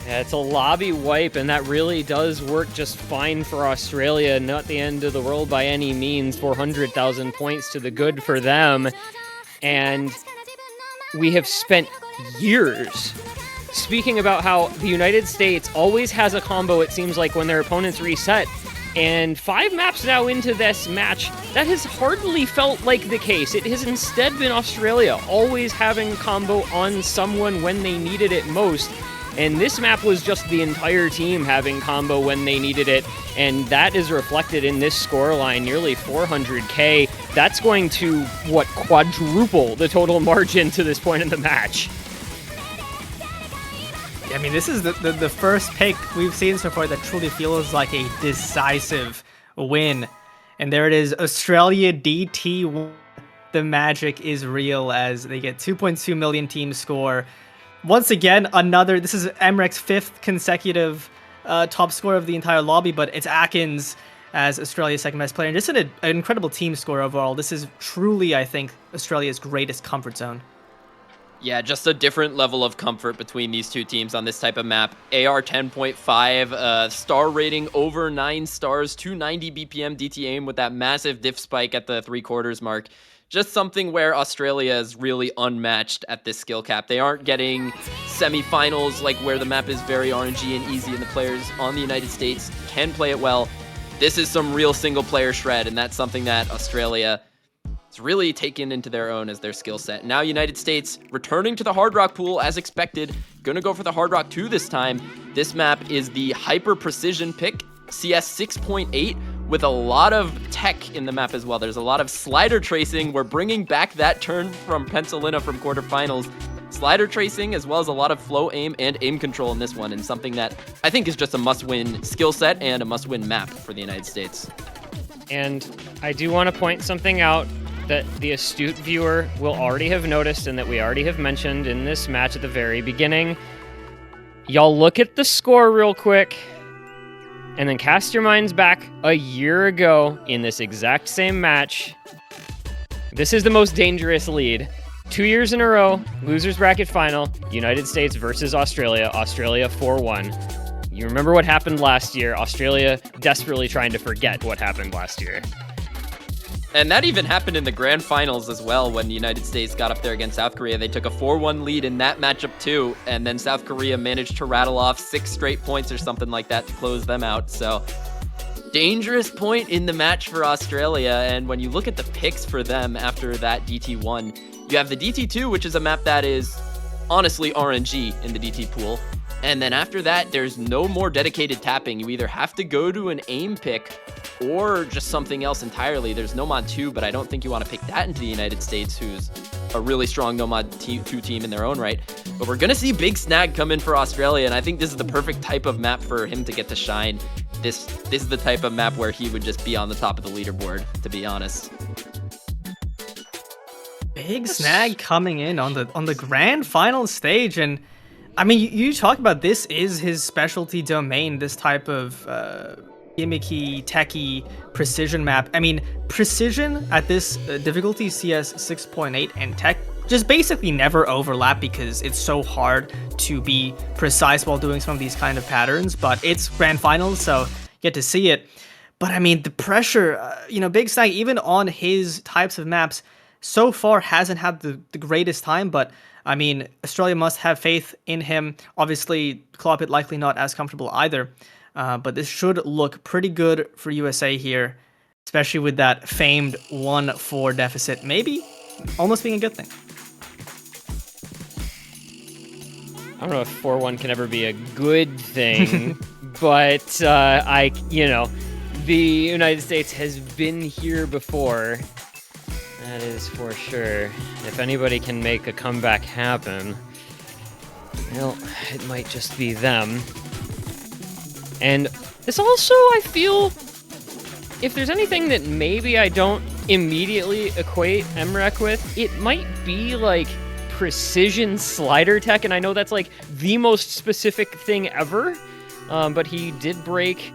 Yeah, it's a lobby wipe, and that really does work just fine for Australia. Not the end of the world by any means. 400,000 points to the good for them. And we have spent years speaking about how the United States always has a combo, it seems like, when their opponents reset. And 5 maps now into this match, that has hardly felt like the case. It has instead been Australia always having combo on someone when they needed it most. And this map was just the entire team having combo when they needed it. And that is reflected in this scoreline, nearly 400k. That's going to, quadruple the total margin to this point in the match. I mean, this is the first pick we've seen so far that truly feels like a decisive win. And there it is, Australia DT1. The magic is real as they get 2.2 million team score. Once again, this is MREC's 5th consecutive top score of the entire lobby, but it's Akins as Australia's second best player. And just an incredible team score overall. This is truly, I think, Australia's greatest comfort zone. Yeah, just a different level of comfort between these two teams on this type of map. AR 10.5, star rating over 9 stars, 290 BPM DT aim with that massive diff spike at the 3/4 mark. Just something where Australia is really unmatched at this skill cap. They aren't getting semifinals like where the map is very RNG and easy and the players on the United States can play it well. This is some real single player shred, and that's something that Australia it's really taken into their own as their skill set. Now United States returning to the Hard Rock pool as expected. Gonna go for the Hard Rock 2 this time. This map is the hyper precision pick, CS 6.8, with a lot of tech in the map as well. There's a lot of slider tracing. We're bringing back that turn from Pensalina from quarterfinals. Slider tracing as well as a lot of flow aim and aim control in this one, and something that I think is just a must-win skill set and a must-win map for the United States. And I do want to point something out that the astute viewer will already have noticed and that we already have mentioned in this match at the very beginning. Y'all look at the score real quick and then cast your minds back a year ago in this exact same match. This is the most dangerous lead. 2 years in a row, losers bracket final, United States versus Australia, Australia 4-1. You remember what happened last year, Australia desperately trying to forget what happened last year. And that even happened in the grand finals as well when the United States got up there against South Korea. They took a 4-1 lead in that matchup too, and then South Korea managed to rattle off 6 straight points or something like that to close them out. So dangerous point in the match for Australia, and when you look at the picks for them after that DT1, you have the DT2, which is a map that is honestly RNG in the DT pool. And then after that, there's no more dedicated tapping. You either have to go to an aim pick or just something else entirely. There's Nomad 2, but I don't think you want to pick that into the United States, who's a really strong Nomad 2 team in their own right. But we're going to see Big Snag come in for Australia, and I think this is the perfect type of map for him to get to shine. This is the type of map where he would just be on the top of the leaderboard, to be honest. Big Snag coming in on the grand final stage, and I mean, you talk about this is his specialty domain, this type of gimmicky, techy precision map. I mean, precision at this difficulty, CS 6.8, and tech just basically never overlap because it's so hard to be precise while doing some of these kind of patterns, but it's grand finals, so you get to see it. But I mean, the pressure, Big Snag, even on his types of maps, so far hasn't had the greatest time, but I mean, Australia must have faith in him. Obviously, Clopit likely not as comfortable either, but this should look pretty good for USA here, especially with that famed 1-4 deficit, maybe almost being a good thing. I don't know if 4-1 can ever be a good thing, but the United States has been here before. That is for sure. If anybody can make a comeback happen, well, it might just be them. And this also, I feel, if there's anything that maybe I don't immediately equate MREC with, it might be like precision slider tech, and I know that's like the most specific thing ever, but he did break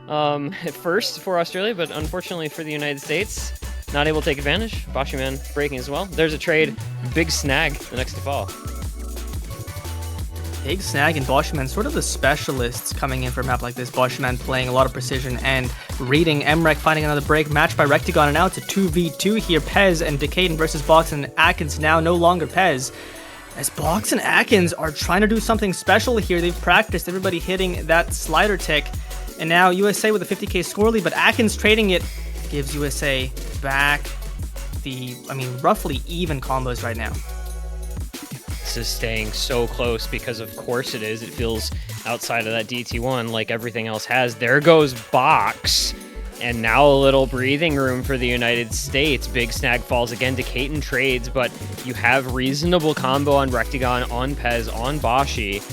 at first for Australia, but unfortunately for the United States, not able to take advantage. Boshyman breaking as well. There's a trade. Big Snag, the next to fall. Big Snag and Boshyman, sort of the specialists coming in for a map like this. Boshyman playing a lot of precision and reading. MREC finding another break. Matched by Rectagon, and now it's a 2v2 here. Pez and Decaden versus Box and Akins, now no longer Pez. As Box and Akins are trying to do something special here. They've practiced everybody hitting that slider tick. And now USA with a 50k score lead, but Atkins trading it gives USA back the, roughly even combos right now. This is staying so close because of course it is. It feels outside of that DT1 like everything else has. There goes Box. And now a little breathing room for the United States. Big snag falls again to Kaiten trades, but you have reasonable combo on Rectagon, on Pez, on Bashi.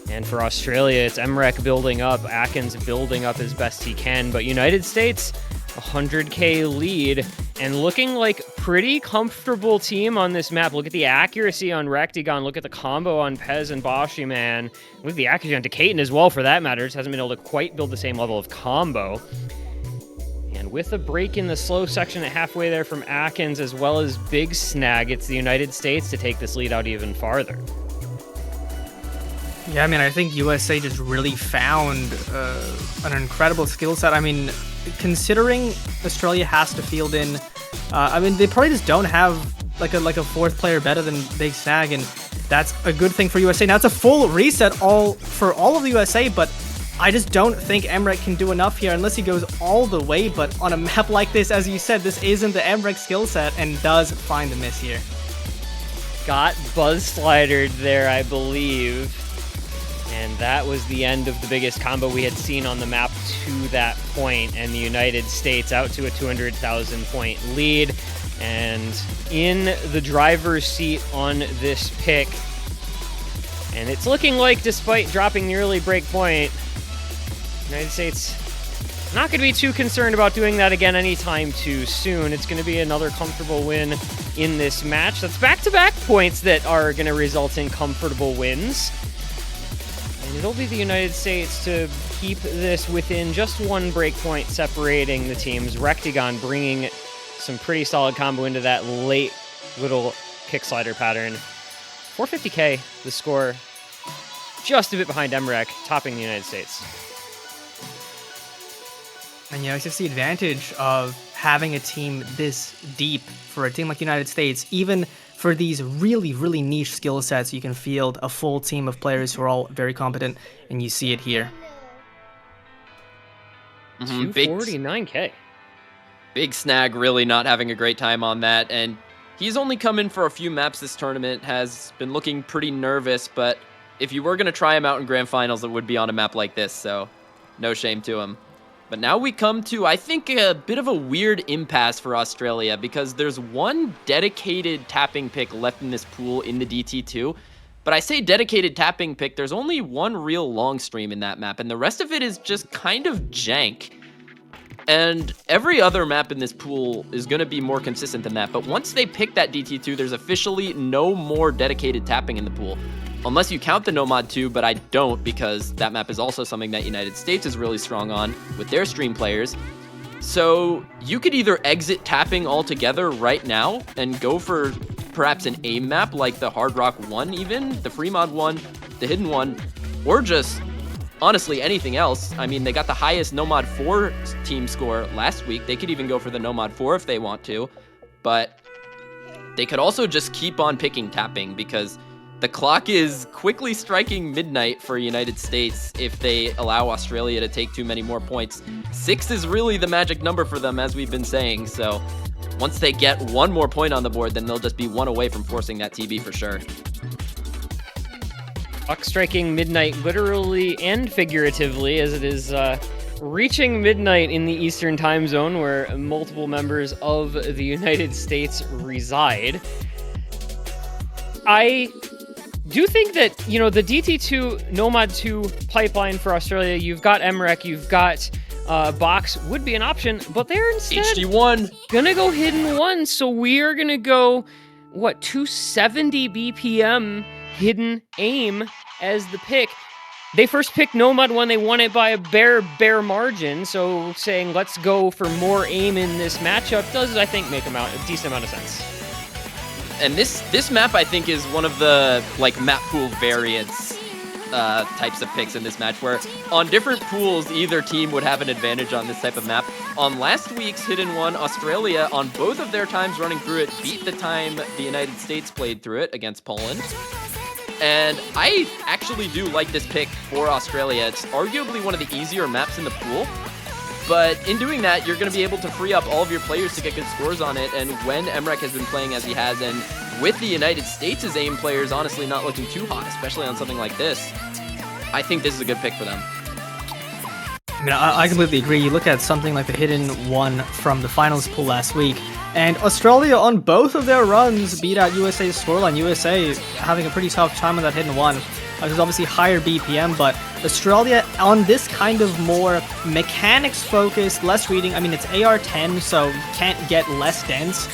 And for Australia, it's Emrek building up, Atkins building up as best he can. But United States, 100k lead, and looking like pretty comfortable team on this map. Look at the accuracy on Rectagon. Look at the combo on Pez and Bashi, man. Look at the accuracy on Kaiten as well, for that matter. Just hasn't been able to quite build the same level of combo. And with a break in the slow section at halfway there from Atkins, as well as big snag, it's the United States to take this lead out even farther. Yeah, I think USA just really found an incredible skill set. Considering Australia has to field in, they probably just don't have like a fourth player better than Big Snag, and that's a good thing for USA. Now it's a full reset for all of the USA, but I just don't think Emrek can do enough here unless he goes all the way. But on a map like this, as you said, this isn't the Emrek skill set, and does find the miss here. Got buzz slidered there, I believe. And that was the end of the biggest combo we had seen on the map to that point, and the United States out to a 200,000 point lead. And in the driver's seat on this pick. And it's looking like, despite dropping the early break point, United States not going to be too concerned about doing that again anytime too soon. It's going to be another comfortable win in this match. That's back-to-back points that are going to result in comfortable wins. And it'll be the United States to keep this within just one breakpoint separating the teams. Rectagon bringing some pretty solid combo into that late little kick slider pattern. 450k, the score, just a bit behind Emrek, topping the United States. And it's just the advantage of having a team this deep for a team like the United States. Even for these really, really niche skill sets, you can field a full team of players who are all very competent, and you see it here. 249k. Big Snag really not having a great time on that, and he's only come in for a few maps this tournament, has been looking pretty nervous, but if you were going to try him out in Grand Finals, it would be on a map like this, so no shame to him. But now we come to, I think, a bit of a weird impasse for Australia, because there's one dedicated tapping pick left in this pool in the DT2. But I say dedicated tapping pick, there's only one real long stream in that map, and the rest of it is just kind of jank. And every other map in this pool is going to be more consistent than that. But once they pick that DT2, there's officially no more dedicated tapping in the pool. Unless you count the Nomad 2, but I don't, because that map is also something that United States is really strong on with their stream players. So you could either exit tapping altogether right now and go for perhaps an aim map like the Hard Rock 1 even, the Free Mod 1, the Hidden 1, or just honestly anything else. They got the highest Nomad 4 team score last week. They could even go for the Nomad 4 if they want to, but they could also just keep on picking tapping, because the clock is quickly striking midnight for United States if they allow Australia to take too many more points. 6 is really the magic number for them, as we've been saying, so once they get one more point on the board, then they'll just be one away from forcing that TB for sure. Clock striking midnight literally and figuratively, as it is reaching midnight in the Eastern time zone where multiple members of the United States reside. I do think that, the DT2 Nomad 2 pipeline for Australia, you've got Emrek, you've got Box, would be an option, but they're instead HD1 gonna go Hidden 1, so we are gonna go, 270 BPM Hidden aim as the pick. They first picked Nomad 1, they won it by a bare margin, so saying let's go for more aim in this matchup does, I think, make a decent amount of sense. And this map, I think, is one of the map pool variants types of picks in this match, where on different pools, either team would have an advantage on this type of map. On last week's Hidden 1, Australia, on both of their times running through it, beat the time the United States played through it against Poland. And I actually do like this pick for Australia. It's arguably one of the easier maps in the pool. But in doing that, you're going to be able to free up all of your players to get good scores on it. And when Emrek has been playing as he has, and with the United States' aim players honestly not looking too hot, especially on something like this, I think this is a good pick for them. I mean, I completely agree. You look at something like the Hidden One from the finals pool last week, and Australia on both of their runs beat out USA's scoreline. USA having a pretty tough time on that Hidden One. There's obviously higher BPM, but Australia on this kind of more mechanics-focused, less reading. I mean, it's AR-10, so you can't get less dense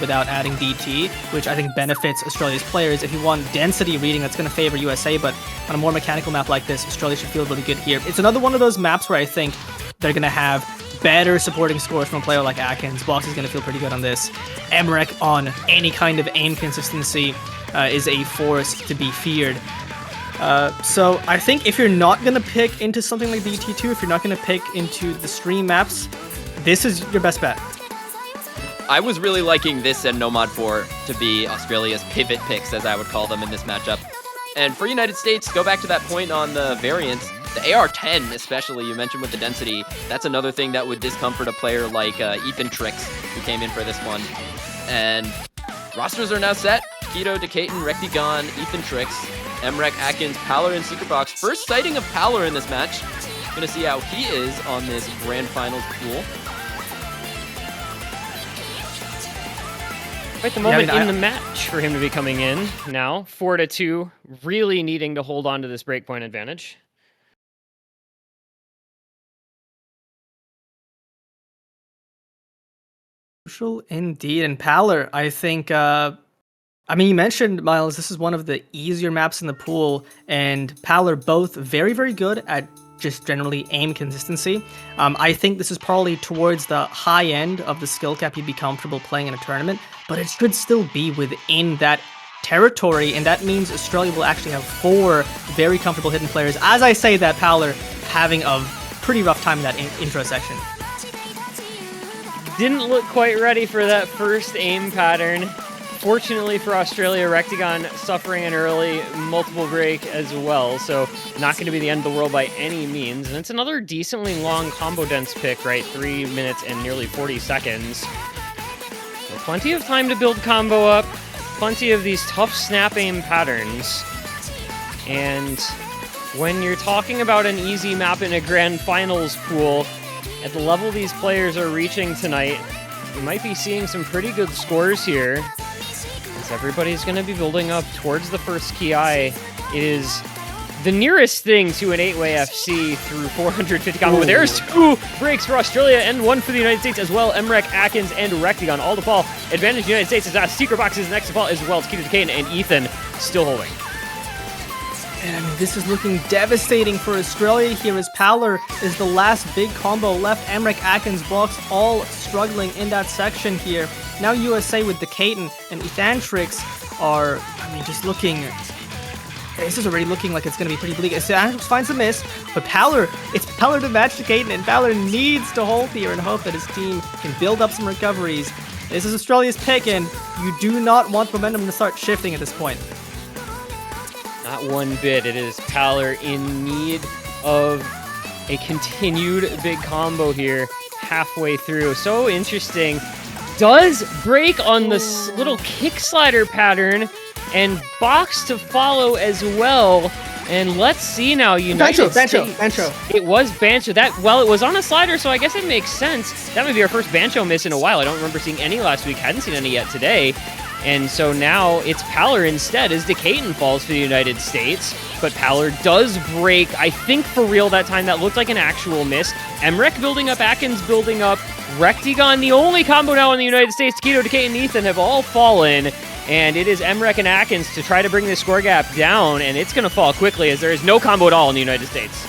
without adding DT, which I think benefits Australia's players. If you want density reading, that's going to favor USA, but on a more mechanical map like this, Australia should feel really good here. It's another one of those maps where I think they're going to have better supporting scores from a player like Atkins. Box is going to feel pretty good on this. Emrek on any kind of aim consistency is a force to be feared. So I think if you're not going to pick into something like DT2, if you're not going to pick into the stream maps, this is your best bet. I was really liking this and Nomad 4 to be Australia's pivot picks, as I would call them in this matchup. And for United States, go back to that point on the variants. The AR-10, especially, you mentioned with the density, that's another thing that would discomfort a player like Ethan Trix, who came in for this one. And rosters are now set. Keto, Decaton, Rectigon, Ethan Trix, Emrek, Atkins, Paller, and Secretbox. First sighting of Paller in this match. Gonna see how he is on this Grand Finals pool. Quite the moment in the match for him to be coming in now. 4-2, really needing to hold on to this breakpoint advantage. Crucial indeed. And Paller, I think, I mean, you mentioned, Miles, this is one of the easier maps in the pool, and Paller both very, very good at just generally aim consistency. I think this is probably towards the high end of the skill cap you'd be comfortable playing in a tournament, but it should still be within that territory, and that means Australia will actually have 4 very comfortable hidden players. As I say that, Paller having a pretty rough time in that intro section. Didn't look quite ready for that first aim pattern. Fortunately for Australia, Rectigon suffering an early multiple break as well, so not going to be the end of the world by any means. And it's another decently long combo dense pick, right? 3 minutes and nearly 40 seconds. So plenty of time to build combo up, plenty of these tough snap aim patterns. And when you're talking about an easy map in a Grand Finals pool, at the level these players are reaching tonight, you might be seeing some pretty good scores here. Everybody's going to be building up towards the first Ki. It is the nearest thing to an 8-way FC through 450 combo. But there's 2 breaks for Australia and 1 for the United States as well. Emrek, Atkins, and Rectigon all to fall. Advantage United States as Secretbox is next to fall as well. It's Keto, Decaton, and Ethan still holding. And this is looking devastating for Australia here as Paller is the last big combo left. Emrek, Atkins, Box all struggling in that section here. Now USA with Decaton and Ethantrix are, I mean, just looking... This is already looking like it's going to be pretty bleak. Ethantrix finds a miss, but it's Paller to match Decaton, and Paller needs to hold here and hope that his team can build up some recoveries. This is Australia's pick, and you do not want momentum to start shifting at this point. Not one bit. It is Paller in need of a continued big combo here halfway through. So interesting. Does break on this little kick slider pattern, and Box to follow as well. And let's see now, United States. Bancho. It was Bancho. Well, it was on a slider, so I guess it makes sense. That might be our first Bancho miss in a while. I don't remember seeing any last week. Hadn't seen any yet today. And so now it's Paller instead as Decaton falls for the United States. But Paller does break, I think for real that time. That looked like an actual miss. Emrek building up, Atkins building up. Rectigon, the only combo now in the United States. Keto, Decaton, and Ethan have all fallen. And it is Emrek and Atkins to try to bring this score gap down. And it's going to fall quickly as there is no combo at all in the United States.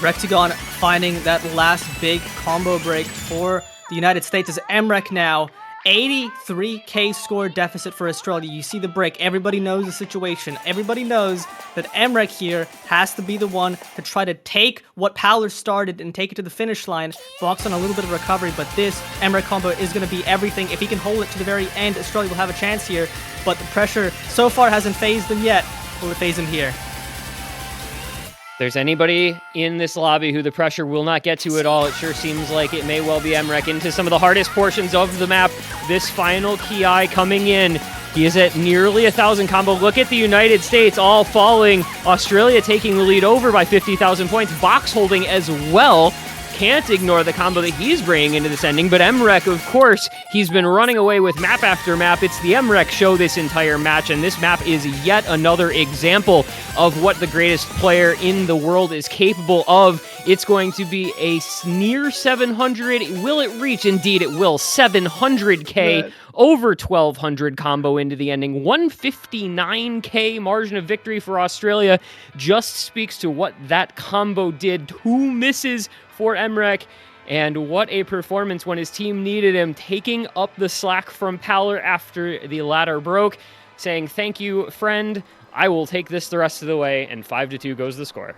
Rectigon finding that last big combo break for the United States as Emrek now 83k score deficit for Australia. You see the break. Everybody knows the situation. Everybody knows that Emrek here has to be the one to try to take what Paller started and take it to the finish line. Box on a little bit of recovery, but this Emrek combo is going to be everything. If he can hold it to the very end, Australia will have a chance here, but the pressure so far hasn't phased them yet. Will it phase him here? If there's anybody in this lobby who the pressure will not get to at all, it sure seems like it may well be Emrek into some of the hardest portions of the map. This final Ki coming in. He is at nearly 1,000 combo. Look at the United States all falling. Australia taking the lead over by 50,000 points. Box holding as well. Can't ignore the combo that he's bringing into this ending, but Emrek, of course, he's been running away with map after map. It's the Emrek show this entire match, and this map is yet another example of what the greatest player in the world is capable of. It's going to be a near 700. Will it reach? Indeed, it will. 700k, over 1,200 combo into the ending. 159k margin of victory for Australia just speaks to what that combo did. 2 misses for Emrek, and what a performance when his team needed him, taking up the slack from Powler after the ladder broke, saying, "Thank you, friend. I will take this the rest of the way," and 5-2 goes the score.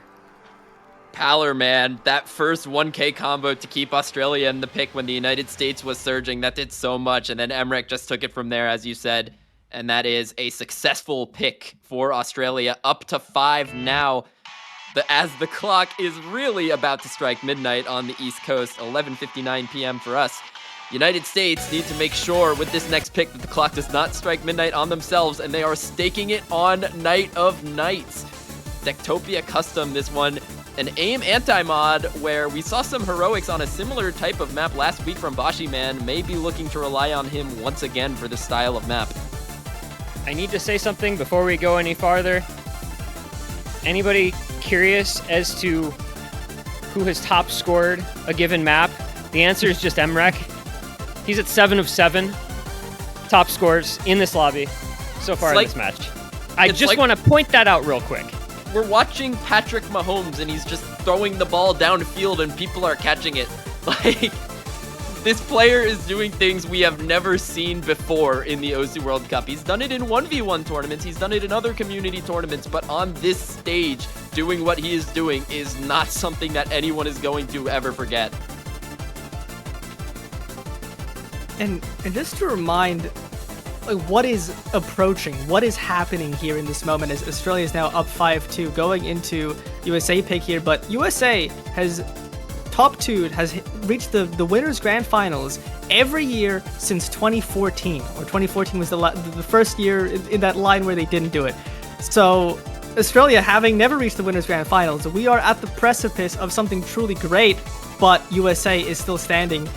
Powler, man, that first 1K combo to keep Australia in the pick when the United States was surging, that did so much, and then Emrek just took it from there, as you said, and that is a successful pick for Australia, up to 5 now. As the clock is really about to strike midnight on the East Coast, 11:59 p.m. for us. United States need to make sure with this next pick that the clock does not strike midnight on themselves, and they are staking it on Night of Nights. Dectopia Custom, this one, an AIM anti-mod where we saw some heroics on a similar type of map last week from Bashi Man, may be looking to rely on him once again for this style of map. I need to say something before we go any farther. Anybody curious as to who has top scored a given map? The answer is just Emrek. He's at 7 of 7 top scores in this lobby so far in this match. I just want to point that out real quick. We're watching Patrick Mahomes and he's just throwing the ball downfield and people are catching it. Like, this player is doing things we have never seen before in the OSU World Cup. He's done it in 1v1 tournaments, he's done it in other community tournaments, but on this stage, doing what he is doing is not something that anyone is going to ever forget. And just to remind, like, what is approaching, what is happening here in this moment as Australia is now up 5-2 going into USA pick here, but USA has top 2 has reached the winners grand finals every year since 2014, or 2014 was the first year in that line where they didn't do it. So Australia, having never reached the winners grand finals, we are at the precipice of something truly great, but USA is still standing.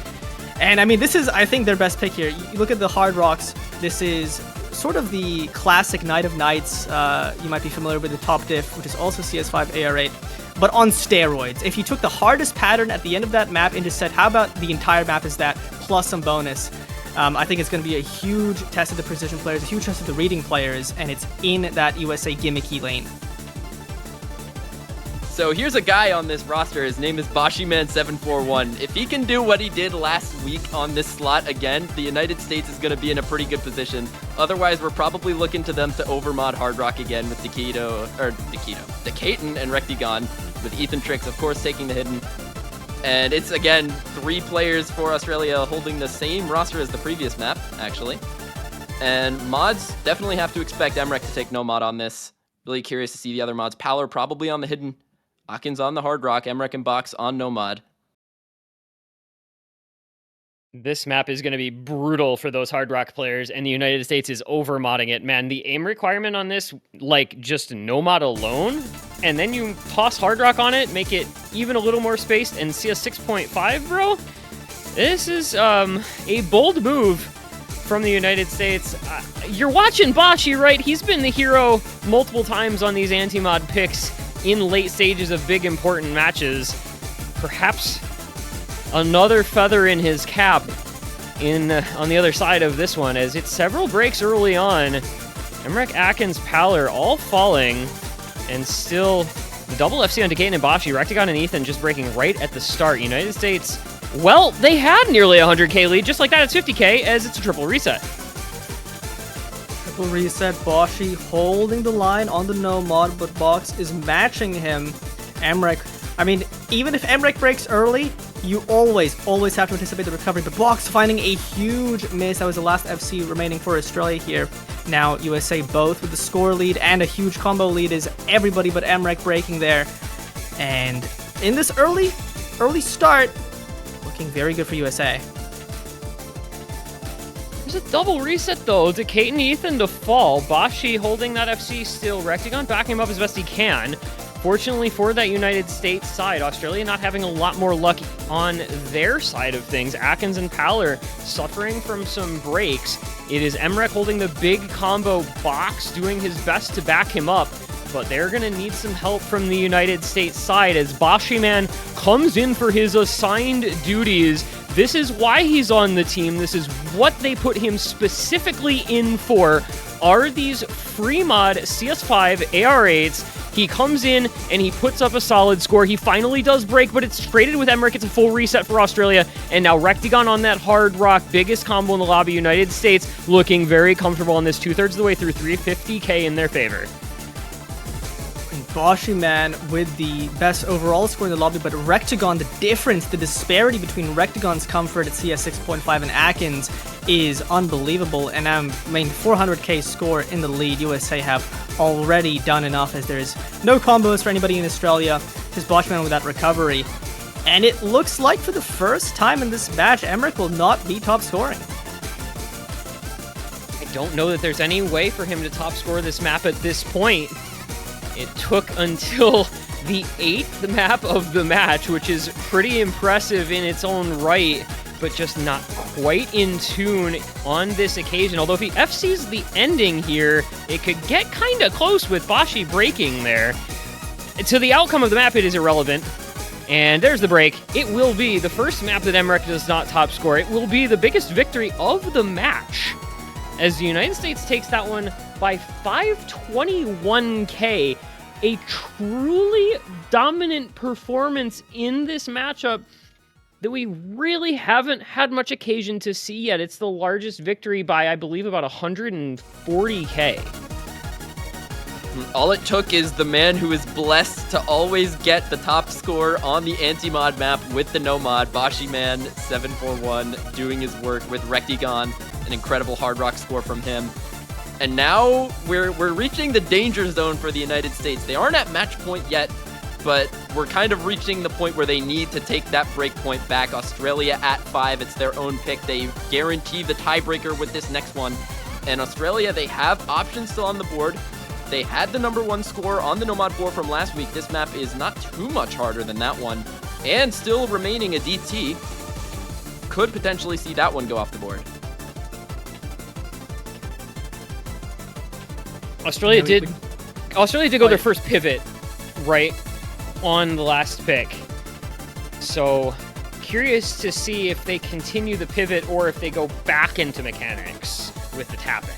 And I mean, this is, I think, their best pick here. You look at the Hard Rocks, this is sort of the classic Night of Nights. You might be familiar with the top diff, which is also CS5 AR8, but on steroids. If you took the hardest pattern at the end of that map and just said, how about the entire map is that, plus some bonus, I think it's going to be a huge test of the precision players, a huge test of the reading players, and it's in that USA gimmicky lane. So here's a guy on this roster. His name is Bashiman741. If he can do what he did last week on this slot again, the United States is going to be in a pretty good position. Otherwise, we're probably looking to them to overmod Hard Rock again with Decayton and Rectigon, with Ethan Tricks, of course, taking the hidden. And it's, again, 3 players for Australia holding the same roster as the previous map, actually. And mods definitely have to expect Emrek to take no mod on this. Really curious to see the other mods. Powler probably on the hidden. Hawkins on the Hard Rock, Emrek and Box on Nomad. This map is going to be brutal for those Hard Rock players, and the United States is over-modding it. Man, the aim requirement on this, like, just Nomad alone, and then you toss Hard Rock on it, make it even a little more spaced, and see a 6.5, bro? This is a bold move from the United States. You're watching Bashi, right? He's been the hero multiple times on these anti-mod picks in late stages of big important matches. Perhaps another feather in his cap on the other side of this one, as it's several breaks early on. Emrek, Atkins, Powler all falling, and still the double FC on Decayton and Bashi, Rectigon and Ethan just breaking right at the start. United States, well, they had nearly 100k lead, just like that. It's 50k as it's a triple reset. Triple reset, Bashi holding the line on the no mod, but Box is matching him. Emrek, I mean, even if Emrek breaks early, you always have to anticipate the recovery. The box finding a huge miss. That was the last FC remaining for Australia here. Now USA both with the score lead and a huge combo lead is everybody but Emrek breaking there. And in this early start, looking very good for USA. There's a double reset though to Kate and Ethan to fall. Bashi holding that FC still. Rectagon backing him up as best he can. Fortunately for that United States side, Australia not having a lot more luck on their side of things. Atkins and Paller suffering from some breaks. It is Emrek holding the big combo box, doing his best to back him up, but they're going to need some help from the United States side as Bashiman comes in for his assigned duties. This is why he's on the team. This is what they put him specifically in for, are these free mod CS5 AR8s. He comes in and he puts up a solid score. He finally does break, but it's traded with Emrek. It's a full reset for Australia. And now Rectagon on that hard rock, biggest combo in the lobby. United States looking very comfortable on this, 2/3 of the way through, 350k in their favor. Bashiman with the best overall score in the lobby, but Rectagon, the difference, the disparity between Rectagon's comfort at CS 6.5 and Atkins is unbelievable. And 400k score in the lead. USA have already done enough as there's no combos for anybody in Australia. Just Bashiman with that recovery. And it looks like for the first time in this match, Emrek will not be top scoring. I don't know that there's any way for him to top score this map at this point. It took until the 8th map of the match, which is pretty impressive in its own right, but just not quite in tune on this occasion. Although if he FCs the ending here, it could get kind of close with Bashi breaking there. To the outcome of the map, it is irrelevant. And there's the break. It will be the first map that Emrek does not top score. It will be the biggest victory of the match, as the United States takes that one by 521k. A truly dominant performance in this matchup that we really haven't had much occasion to see yet. It's the largest victory by, I believe, about 140k. All it took is the man who is blessed to always get the top score on the anti-mod map with the no mod, Bashiman 741, doing his work with Rectagon, an incredible hard rock score from him. And now we're reaching the danger zone for the United States. They aren't at match point yet, but we're kind of reaching the point where they need to take that break point back. Australia at 5, it's their own pick. They guarantee the tiebreaker with this next one. And Australia, they have options still on the board. They had the #1 score on the Nomad 4 from last week. This map is not too much harder than that one. And still remaining a DT. Could potentially see that one go off the board. Australia did go their first pivot right on the last pick. So curious to see if they continue the pivot or if they go back into mechanics with the tapping.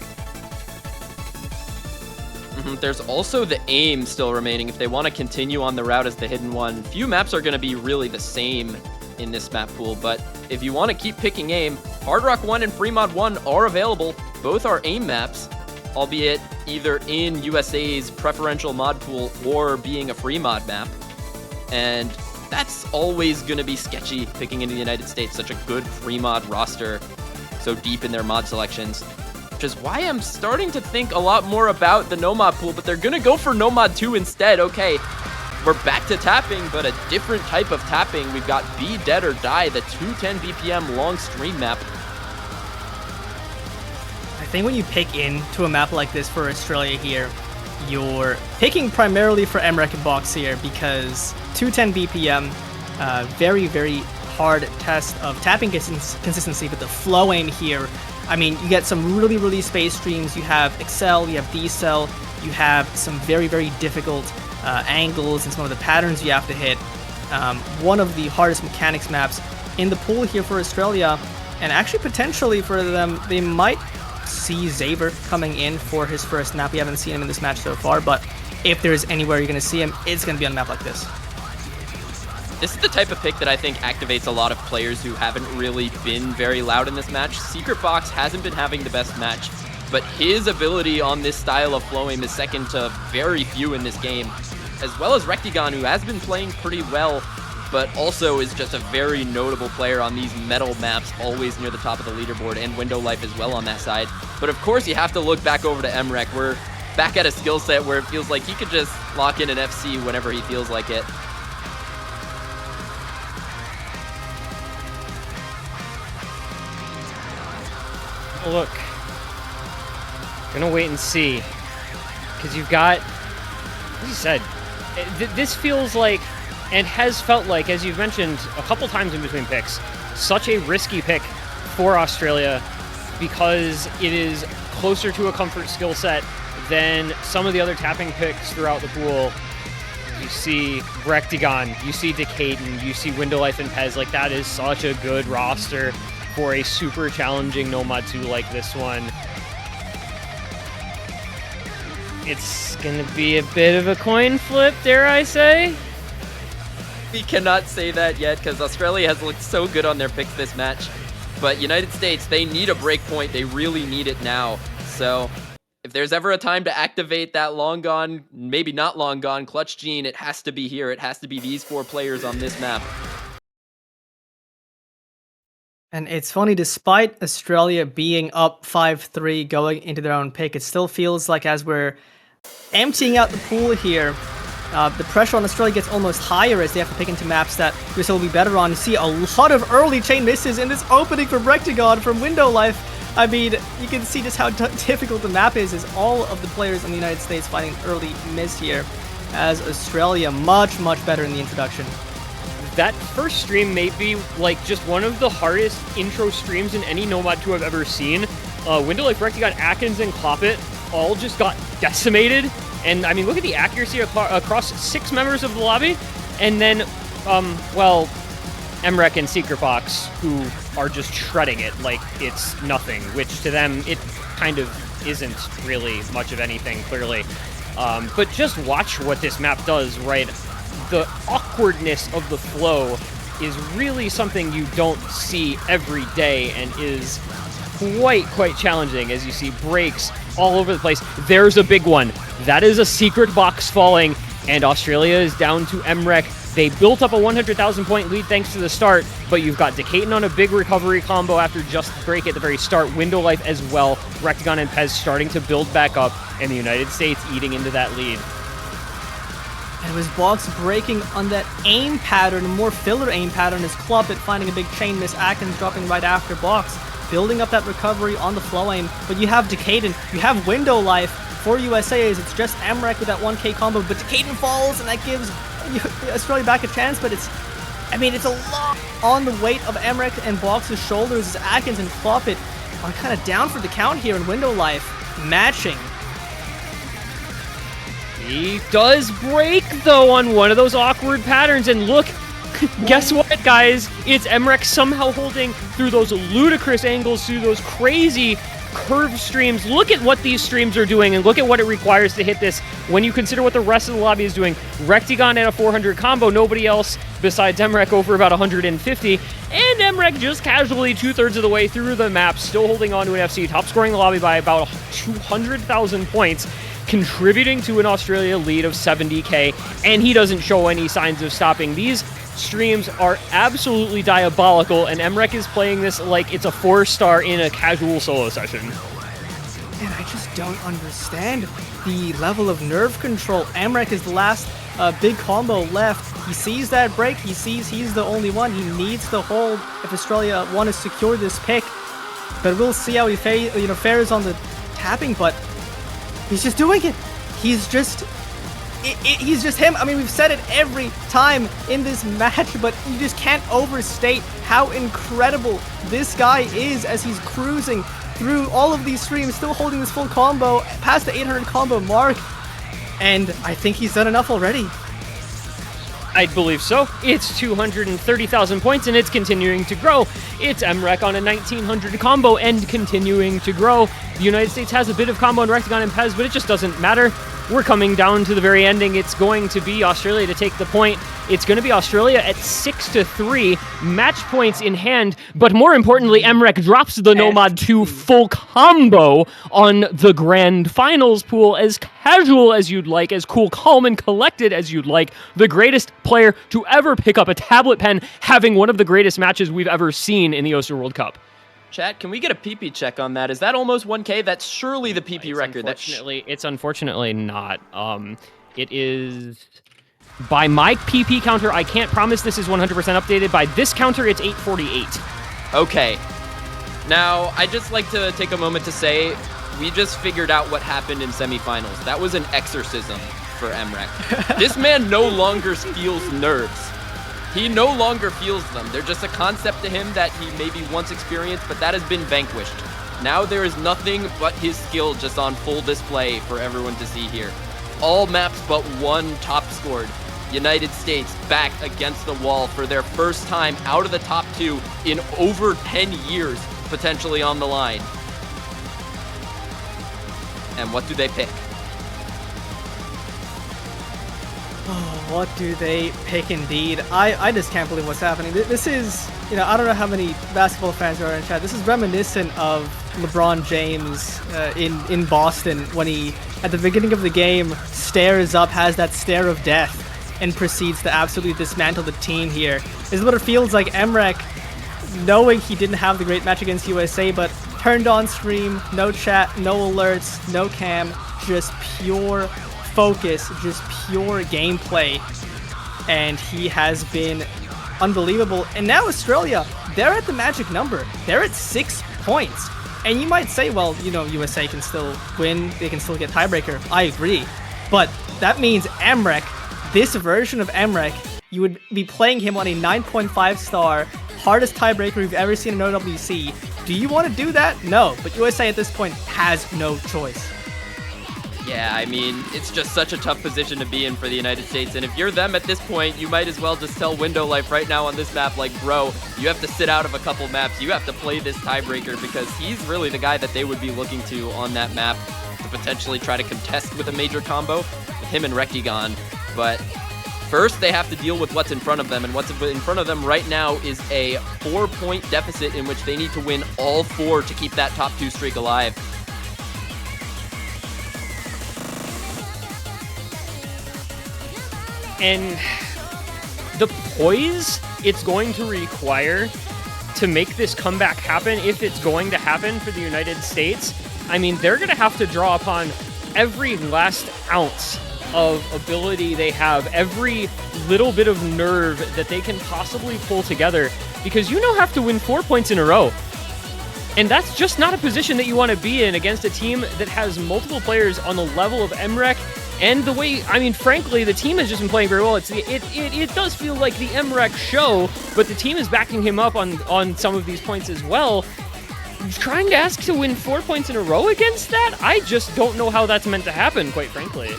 There's also the aim still remaining if they want to continue on the route as the hidden one. Few maps are going to be really the same in this map pool, but if you want to keep picking aim, Hard Rock 1 and Free Mod 1 are available. Both are aim maps, albeit either in USA's preferential mod pool or being a free mod map. And that's always going to be sketchy picking into the United States, such a good free mod roster, so deep in their mod selections. Which is why I'm starting to think a lot more about the no-mod pool, but they're going to go for no-mod 2 instead. Okay, we're back to tapping, but a different type of tapping. We've got Be Dead or Die, the 210 BPM long stream map. I think when you pick into a map like this for Australia here, you're picking primarily for Emrek and Box here because 210 BPM, very, very hard test of tapping consistency, but the flow aim here, I mean, you get some really, really space streams. You have Excel, you have D-Cell, you have some very, very difficult angles and some of the patterns you have to hit. One of the hardest mechanics maps in the pool here for Australia, and actually potentially for them, they might see Xaver coming in for his first map. We haven't seen him in this match so far, but if there's anywhere you're going to see him, it's going to be on a map like this. This is the type of pick that I think activates a lot of players who haven't really been very loud in this match. Secret Box hasn't been having the best match, but his ability on this style of flow aim is second to very few in this game, as well as Rectagon, who has been playing pretty well. but also is just a very notable player on these metal maps, always near the top of the leaderboard, and Window Life as well on that side. But of course, you have to look back over to Emrek. We're back at a skill set where it feels like he could just lock in an FC whenever he feels like it. Look, gonna wait and see, because you've got, as you said, this feels like, and has felt like, as you've mentioned a couple times in between picks, such a risky pick for Australia because it is closer to a comfort skill set than some of the other tapping picks throughout the pool. You see Rectagon, you see Decaden, you see Window Life and Pez. Like, that is such a good roster for a super challenging Nomad 2 like this one. It's gonna be a bit of a coin flip, dare I say? We cannot say that yet because Australia has looked so good on their picks this match. But United States, they need a break point. They really need it now. So if there's ever a time to activate that long gone, maybe not long gone, clutch gene, it has to be here. It has to be these 4 players on this map. And it's funny, despite Australia being up 5-3 going into their own pick, it still feels like as we're emptying out the pool here, the pressure on Australia gets almost higher as they have to pick into maps that USA will be better on. You see a lot of early chain misses in this opening from Rectagon from Window Life. I mean, you can see just how difficult the map is as all of the players in the United States finding an early miss here, as Australia much better in the introduction. That first stream may be like just one of the hardest intro streams in any Nomad 2 I've ever seen. Window Life, Rectagon, Atkins, and Cloppit all just got decimated. And I mean, look at the accuracy across 6 members of the lobby. And then, well, Emrek and Secret Box, who are just shredding it like it's nothing, which to them, it kind of isn't really much of anything, clearly. But just watch what this map does, right? The awkwardness of the flow is really something you don't see every day and is quite challenging as you see breaks all over the place. There's a big one. That is a Secret Box falling, and Australia is down to Emrek. They built up a 100,000 point lead thanks to the start, but you've got Decaden on a big recovery combo after just break at the very start. Window Life as well. Rectagon and Pez starting to build back up, and the United States eating into that lead. And it was Box breaking on that aim pattern, a more filler aim pattern, as Cloppit finding a big chain miss, Atkins dropping right after Box, building up that recovery on the flow aim. But you have Decaden, you have Window Life for USA, as it's just Emrek with that 1k combo, but Decaden falls, and that gives Australia back a chance, but it's a lot on the weight of Emrek and Box's shoulders as Atkins and Cloppit are kind of down for the count here in Window Life, matching. He does break, though, on one of those awkward patterns, and look, guess what, guys? It's Emrek somehow holding through those ludicrous angles, through those crazy curved streams. Look at what these streams are doing, and look at what it requires to hit this when you consider what the rest of the lobby is doing. Rectagon at a 400 combo, nobody else besides Emrek over about 150, and Emrek just casually 2/3 of the way through the map, still holding on to an FC, top scoring the lobby by about 200,000 points, contributing to an Australia lead of 70k, and he doesn't show any signs of stopping. These streams are absolutely diabolical, and Emrek is playing this like it's a 4-star in a casual solo session. And I just don't understand the level of nerve control. Emrek is the last big combo left. He sees that break, he sees he's the only one, he needs to hold if Australia want to secure this pick. But we'll see how he fares on the tapping, but he's just doing it. He's just him. I mean, we've said it every time in this match, but you just can't overstate how incredible this guy is as he's cruising through all of these streams, still holding this full combo, past the 800 combo mark, and I think he's done enough already. I believe so. It's 230,000 points, and it's continuing to grow. It's Emrek on a 1900 combo and continuing to grow. The United States has a bit of combo on Rectagon and Pez, but it just doesn't matter. we're coming down to the very ending. It's going to be Australia to take the point. It's going to be Australia at 6-3, match points in hand, but more importantly, Emrek drops the Nomad 2 full combo on the grand finals pool, as casual as you'd like, as cool, calm, and collected as you'd like. The greatest player to ever pick up a tablet pen, having one of the greatest matches we've ever seen in the OSU World Cup. Chat, can we get a PP check on that? Is that almost 1K? That's surely the PP record. It's unfortunately not. It is... By my PP counter, I can't promise this is 100% updated. By this counter, it's 848. Okay. Now, I'd just like to take a moment to say, we just figured out what happened in semifinals. That was an exorcism for Emrek. This man no longer feels nerves. He no longer feels them. They're just a concept to him that he maybe once experienced, but that has been vanquished. Now there is nothing but his skill just on full display for everyone to see here. All maps but one top scored. United States back against the wall for their first time out of the top 2 in over 10 years, potentially on the line. And what do they pick? Oh, what do they pick indeed? I just can't believe what's happening. This is, I don't know how many basketball fans are in chat. This is reminiscent of LeBron James in Boston when he, at the beginning of the game, stares up, has that stare of death, and proceeds to absolutely dismantle the team here. This is what it feels like. Emrek, knowing he didn't have the great match against USA, but turned on stream, no chat, no alerts, no cam, just pure focus, just pure gameplay, and he has been unbelievable. And now Australia, they're at the magic number. They're at 6 points. And you might say, well, USA can still win, they can still get tiebreaker. I agree. But that means Emrek, this version of Emrek, you would be playing him on a 9.5 star, hardest tiebreaker we've ever seen in OWC. Do you want to do that? No, but USA at this point has no choice. Yeah, I mean, it's just such a tough position to be in for the United States, and if you're them at this point, you might as well just tell Window Life right now on this map, like, bro, you have to sit out of a couple maps, you have to play this tiebreaker, because he's really the guy that they would be looking to on that map to potentially try to contest with a major combo with him and Rectigon. But first, they have to deal with what's in front of them, and what's in front of them right now is a 4-point deficit in which they need to win all 4 to keep that top 2 streak alive. And the poise it's going to require to make this comeback happen, if it's going to happen for the United States, I mean, they're going to have to draw upon every last ounce of ability they have, every little bit of nerve that they can possibly pull together, because have to win 4 points in a row. And that's just not a position that you want to be in against a team that has multiple players on the level of Emrek. And the way, I mean, frankly, the team has just been playing very well. It does feel like the Emrek show, but the team is backing him up on some of these points as well. Trying to ask to win 4 points in a row against that? I just don't know how that's meant to happen, quite frankly.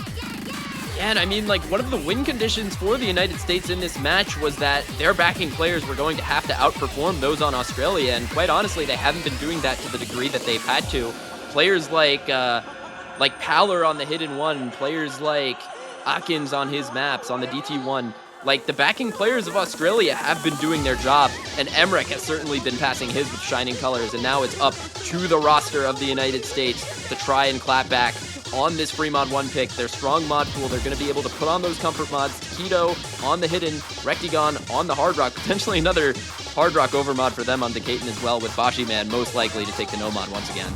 Yeah, and I mean, like, one of the win conditions for the United States in this match was that their backing players were going to have to outperform those on Australia, and quite honestly, they haven't been doing that to the degree that they've had to. Players like Paler on the Hidden One, players like Akins on his maps, on the DT1, like, the backing players of Australia have been doing their job, and Emrek has certainly been passing his with shining colors, and now it's up to the roster of the United States to try and clap back on this free mod 1 pick. Their strong mod pool, they're going to be able to put on those comfort mods. Keto on the Hidden, Rectigon on the Hard Rock, potentially another Hard Rock overmod for them on Decaton as well, with Bashi Man most likely to take the Nomad once again.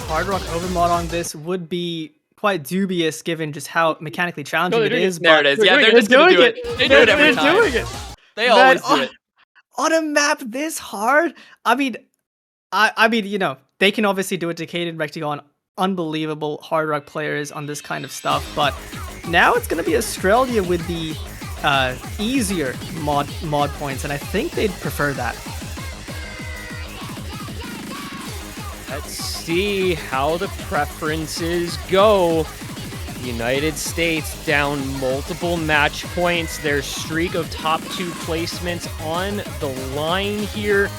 Hard Rock Overmod on this would be quite dubious given just how mechanically challenging it is. There it is. Yeah, they're just going to do it. They do it every time. They're doing it. They always do it. On a map this hard? I mean, they can obviously do it. Decaded, Rectigon, unbelievable Hard Rock players on this kind of stuff. But now it's going to be Australia with the easier mod points, and I think they'd prefer that. Let's see how the preferences go. United States down multiple match points. Their streak of top 2 placements on the line here.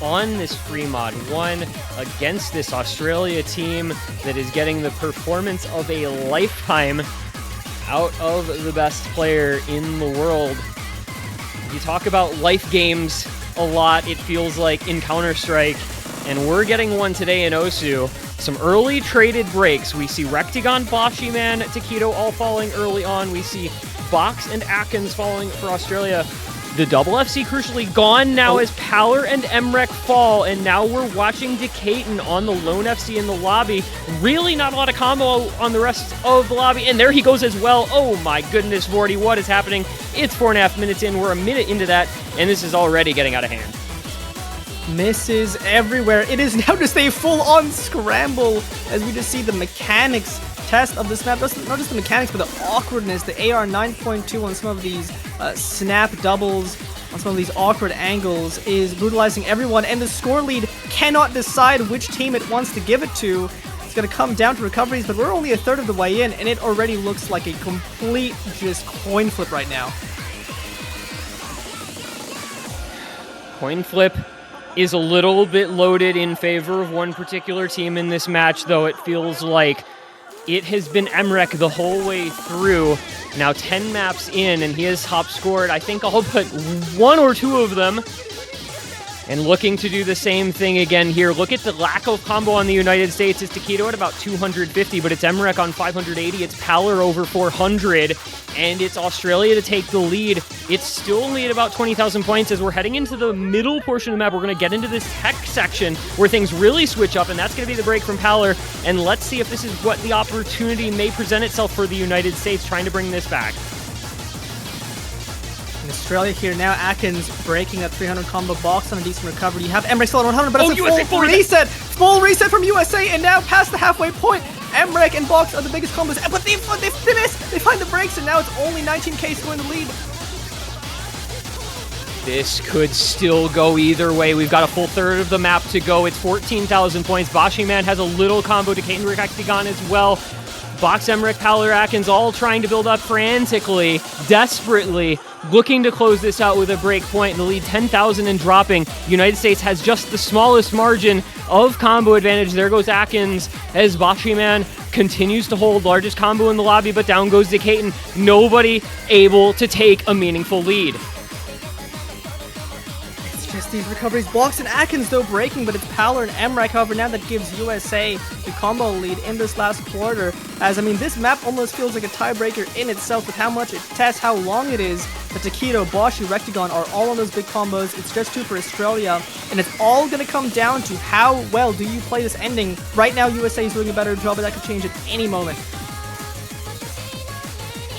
on this free mod, one against this Australia team that is getting the performance of a lifetime out of the best player in the world. You talk about life games a lot, it feels like, in Counter-Strike, and we're getting one today in Osu. Some early traded breaks. We see Rectagon, Boshiman, Taquito all falling early on. We see Box and Atkins falling for Australia. The double FC crucially gone now as Paler and Emrek fall, and now we're watching Decaton on the lone FC in the lobby. Really not a lot of combo on the rest of the lobby, and there he goes as well. Oh my goodness, Vorty, what is happening? It's 4.5 minutes in, we're a minute into that, and this is already getting out of hand. Misses everywhere. It is now just a full-on scramble as we just see the mechanics test of this map. Not just the mechanics, but the awkwardness. The AR 9.2 on some of these snap doubles, on some of these awkward angles, is brutalizing everyone, and the score lead cannot decide which team it wants to give it to. It's going to come down to recoveries, but we're only a third of the way in, and it already looks like a complete just coin flip right now. Coin flip is a little bit loaded in favor of one particular team in this match, though it feels like it has been Emrek the whole way through. Now 10 maps in, and he has top scored, I think, all but one or two of them. And looking to do the same thing again here. Look at the lack of combo on the United States. It's Taquito at about 250, but it's Emrek on 580. It's Paler over 400, and it's Australia to take the lead. It's still only at about 20,000 points. As we're heading into the middle portion of the map, we're going to get into this tech section where things really switch up, and that's going to be the break from Paler. And let's see if this is what the opportunity may present itself for the United States, trying to bring this back. In Australia here now, Atkins breaking that 300 combo box on a decent recovery. You have Emrek still at 100, but it's a full reset! Full reset from USA, and now past the halfway point, Emrek and Box are the biggest combos, but they miss! They find the breaks, and now it's only 19k still in the lead. This could still go either way. We've got a full third of the map to go. It's 14,000 points. Boshiman has a little combo. Decaton Rectagon as well. Box, Emrek, Paler, Atkins all trying to build up frantically, desperately, looking to close this out with a break point. The lead 10,000 and dropping. United States has just the smallest margin of combo advantage. There goes Atkins as Boshiman continues to hold largest combo in the lobby, but down goes Decaton. Nobody able to take a meaningful lead. Just these recoveries. Box and Atkins though breaking, but it's Paler and Emrek, however, now that gives USA the combo lead in this last quarter. As, I mean, this map almost feels like a tiebreaker in itself with how much it tests, how long it is. But Taquito, Boshi, Rectagon are all on those big combos. It's just two for Australia, and it's all going to come down to how well do you play this ending. Right now, USA is doing a better job, but that could change at any moment.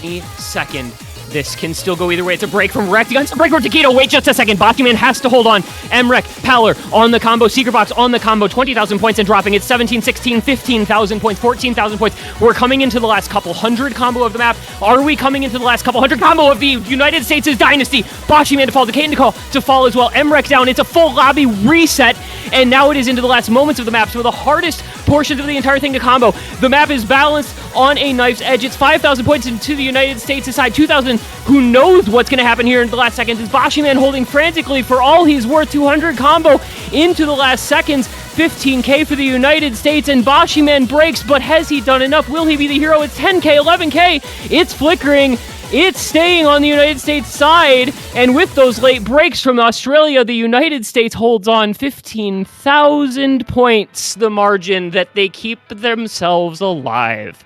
Any second. This can still go either way. It's a break from Rectagon. It's a break from Taquito. Wait just a second. Boshiman has to hold on. Emrek, Paler on the combo. Secret Box on the combo. 20,000 points and dropping. It's 17, 16, 15,000 points, 14,000 points. We're coming into the last couple hundred combo of the map. Are we coming into the last couple hundred combo of the United States' dynasty? Boshiman to fall. Decaton to fall as well. Emrek down. It's a full lobby reset. And now it is into the last moments of the map. So the hardest portions of the entire thing to combo. The map is balanced on a knife's edge. It's 5,000 points into the United States' side. 2,000. Who knows what's going to happen here in the last seconds? Is Boshiman holding frantically for all he's worth. 200 combo into the last seconds. 15k for the United States, and Boshiman breaks, but has he done enough? Will he be the hero? It's 10k, 11k. It's flickering. It's staying on the United States side, and with those late breaks from Australia, the United States holds on 15,000 points, the margin that they keep themselves alive.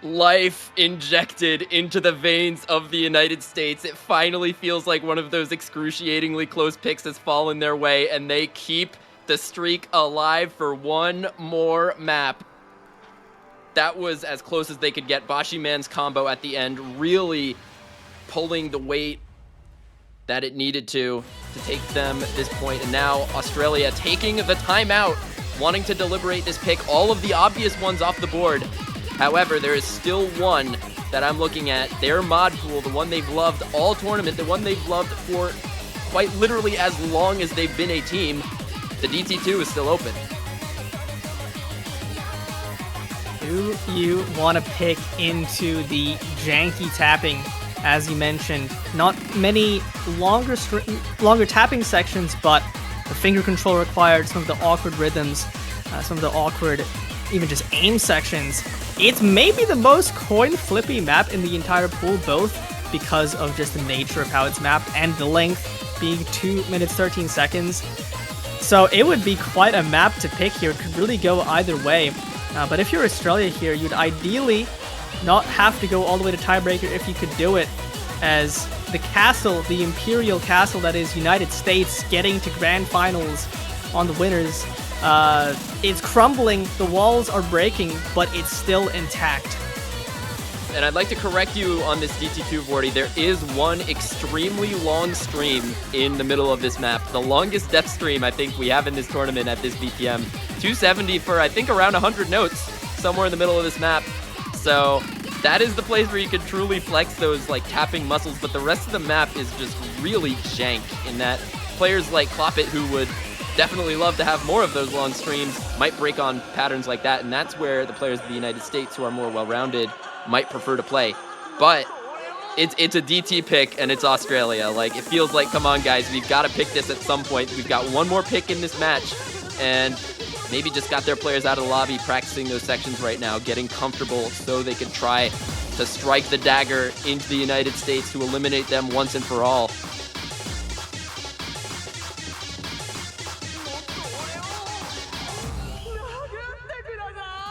Life injected into the veins of the United States. It finally feels like one of those excruciatingly close picks has fallen their way, and they keep the streak alive for one more map. That was as close as they could get. Boshiman's combo at the end really pulling the weight that it needed to take them this point. And now Australia taking the timeout, wanting to deliberate this pick. All of the obvious ones off the board. However, there is still one that I'm looking at. Their mod pool, the one they've loved all tournament, the one they've loved for quite literally as long as they've been a team. The DT2 is still open. Do you want to pick into the janky tapping as you mentioned. Not many longer tapping sections, but the finger control required, some of the awkward rhythms, some of the awkward, even just aim sections. It's maybe the most coin flippy map in the entire pool, both because of just the nature of how it's mapped and the length being 2 minutes 13 seconds. So it would be quite a map to pick here. It could really go either way. But if you're Australia here, you'd ideally not have to go all the way to tiebreaker if you could do it, as the castle, the Imperial Castle that is United States, getting to grand finals on the winners, it's crumbling, the walls are breaking, but it's still intact. And I'd like to correct you on this DT2, Vorty. There is one extremely long stream in the middle of this map. The longest death stream I think we have in this tournament at this BPM. 270 for, I think, around 100 notes, somewhere in the middle of this map. So that is the place where you can truly flex those like tapping muscles, but the rest of the map is just really jank in that players like Cloppit, who would definitely love to have more of those long streams, might break on patterns like that, and that's where the players of the United States who are more well-rounded might prefer to play. But it's a DT pick, and it's Australia. Like, it feels like, come on guys, we've got to pick this at some point. We've got one more pick in this match, and maybe just got their players out of the lobby practicing those sections right now, getting comfortable so they can try to strike the dagger into the United States to eliminate them once and for all.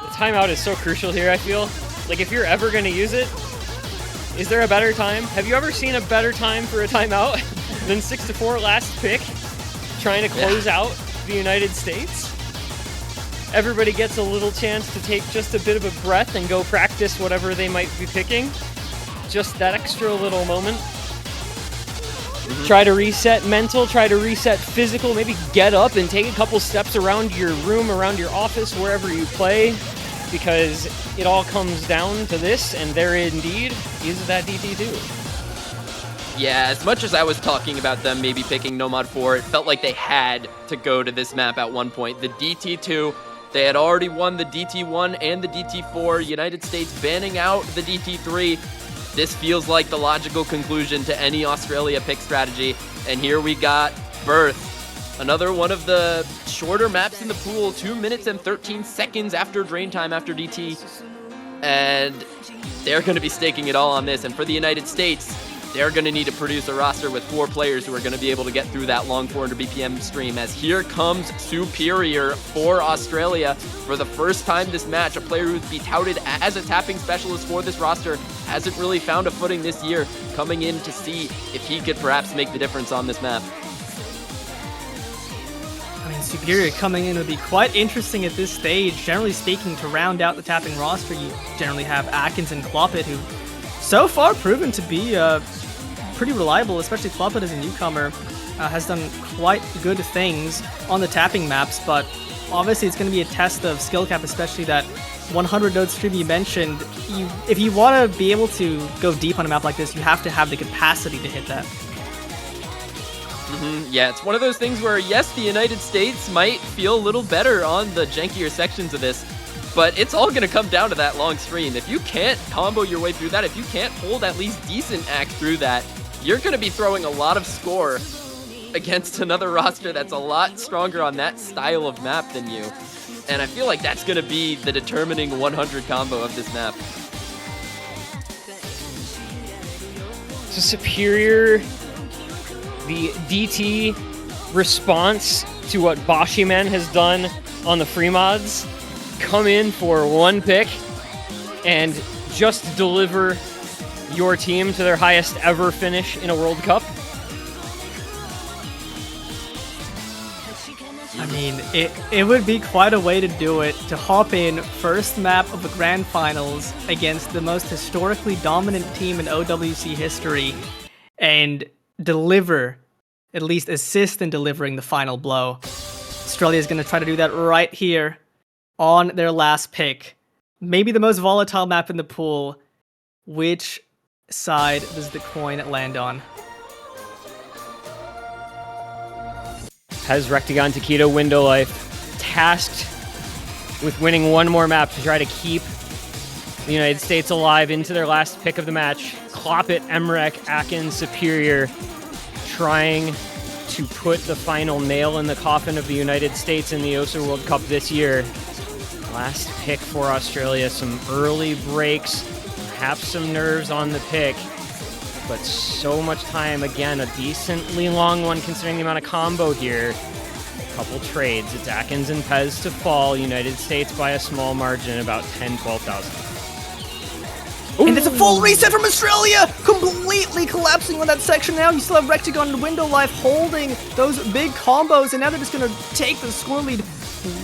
The timeout is so crucial here, I feel. Like, if you're ever going to use it, is there a better time? Have you ever seen a better time for a timeout than 6-4 last pick, trying to close out the United States? Everybody gets a little chance to take just a bit of a breath and go practice whatever they might be picking. Just that extra little moment. Try to reset mental, try to reset physical, maybe get up and take a couple steps around your room, around your office, wherever you play, because it all comes down to this, and there indeed is that DT2. Yeah, as much as I was talking about them maybe picking Nomad 4, it felt like they had to go to this map at one point. The DT2, they had already won the DT1 and the DT4, United States banning out the DT3. This feels like the logical conclusion to any Australia pick strategy. And here we got Birth, another one of the shorter maps in the pool, 2 minutes and 13 seconds after drain time after DT. And they're going to be staking it all on this. And for the United States, they're going to need to produce a roster with 4 players who are going to be able to get through that long 400 BPM stream, as here comes Superior for Australia. For the first time this match, a player who'd be touted as a tapping specialist for this roster hasn't really found a footing this year, coming in to see if he could perhaps make the difference on this map. I mean, Superior coming in would be quite interesting at this stage. Generally speaking, to round out the tapping roster, you generally have Atkins and Cloppit, who so far proven to be pretty reliable, especially Cloppit as a newcomer, has done quite good things on the tapping maps, but obviously it's going to be a test of skill cap, especially that 100 node stream you mentioned. If you want to be able to go deep on a map like this, you have to have the capacity to hit that. Yeah, it's one of those things where, yes, the United States might feel a little better on the jankier sections of this, but it's all going to come down to that long stream. If you can't combo your way through that, if you can't hold at least decent act through that, you're going to be throwing a lot of score against another roster that's a lot stronger on that style of map than you. And I feel like that's going to be the determining 100 combo of this map. So Superior, the DT response to what Bashiman has done on the free mods, come in for one pick and just deliver your team to their highest ever finish in a World Cup. I mean, it would be quite a way to do it, to hop in first map of the Grand Finals against the most historically dominant team in OWC history and deliver, at least assist in delivering the final blow. Australia is going to try to do that right here on their last pick. Maybe the most volatile map in the pool. Which side does the coin land on? Has Rectagon Taquito Window Life tasked with winning one more map to try to keep the United States alive into their last pick of the match. Clopit, Emmerich, Atkins, Superior, trying to put the final nail in the coffin of the United States in the OSU World Cup this year. Last pick for Australia, some early breaks, perhaps some nerves on the pick, but so much time. Again, a decently long one considering the amount of combo here. Couple trades. It's Atkins and Pez to fall. United States by a small margin, about 10, 12,000. And it's a full reset from Australia! Completely collapsing on that section now. You still have Rectagon and Window Life holding those big combos, and now they're just going to take the score lead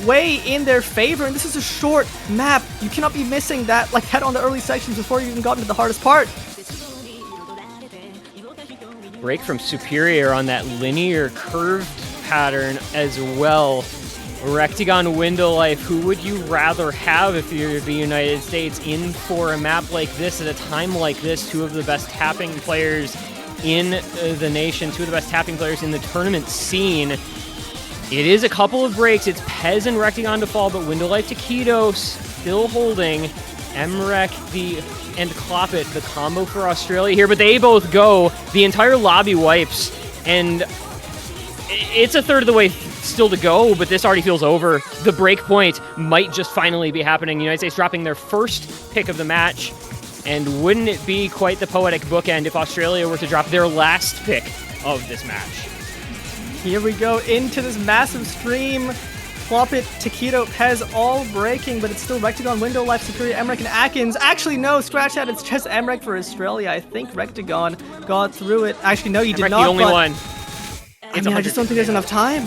way in their favor. And this is a short map. You cannot be missing that like that on the early sections before you even got into the hardest part. Break from Superior on that linear curved pattern as well. Rectagon, Window Life, who would you rather have if you're the United States in for a map like this at a time like this? Two of the best tapping players in the nation, two of the best tapping players in the tournament scene. It is a couple of breaks. It's Pez and Rectagon to fall, but Window Life to Keto still holding. Emmerich and Clopit, the combo for Australia here, but they both go. The entire lobby wipes, and it's a third of the way still to go, but this already feels over. The break point might just finally be happening. United States dropping their first pick of the match, and wouldn't it be quite the poetic bookend if Australia were to drop their last pick of this match? Here we go into this massive stream. Clopit, Taquito, Pez all breaking, but it's still Rectagon, Window Life, Superior, Emmerich, and Atkins. Actually, no, scratch that. It's just Emmerich for Australia. I think Rectagon got through it. Actually, no, you did not. The only one. I just don't think there's enough time.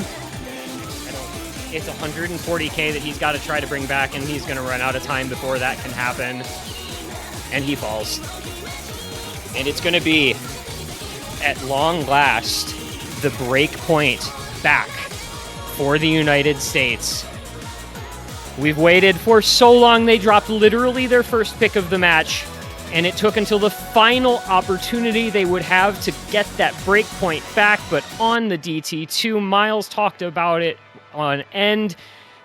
It's 140k that he's got to try to bring back, and he's going to run out of time before that can happen. And he falls. And it's going to be, at long last, the break point back for the United States. We've waited for so long. They dropped literally their first pick of the match, and it took until the final opportunity they would have to get that break point back. But on the DT2, Miles talked about it on end,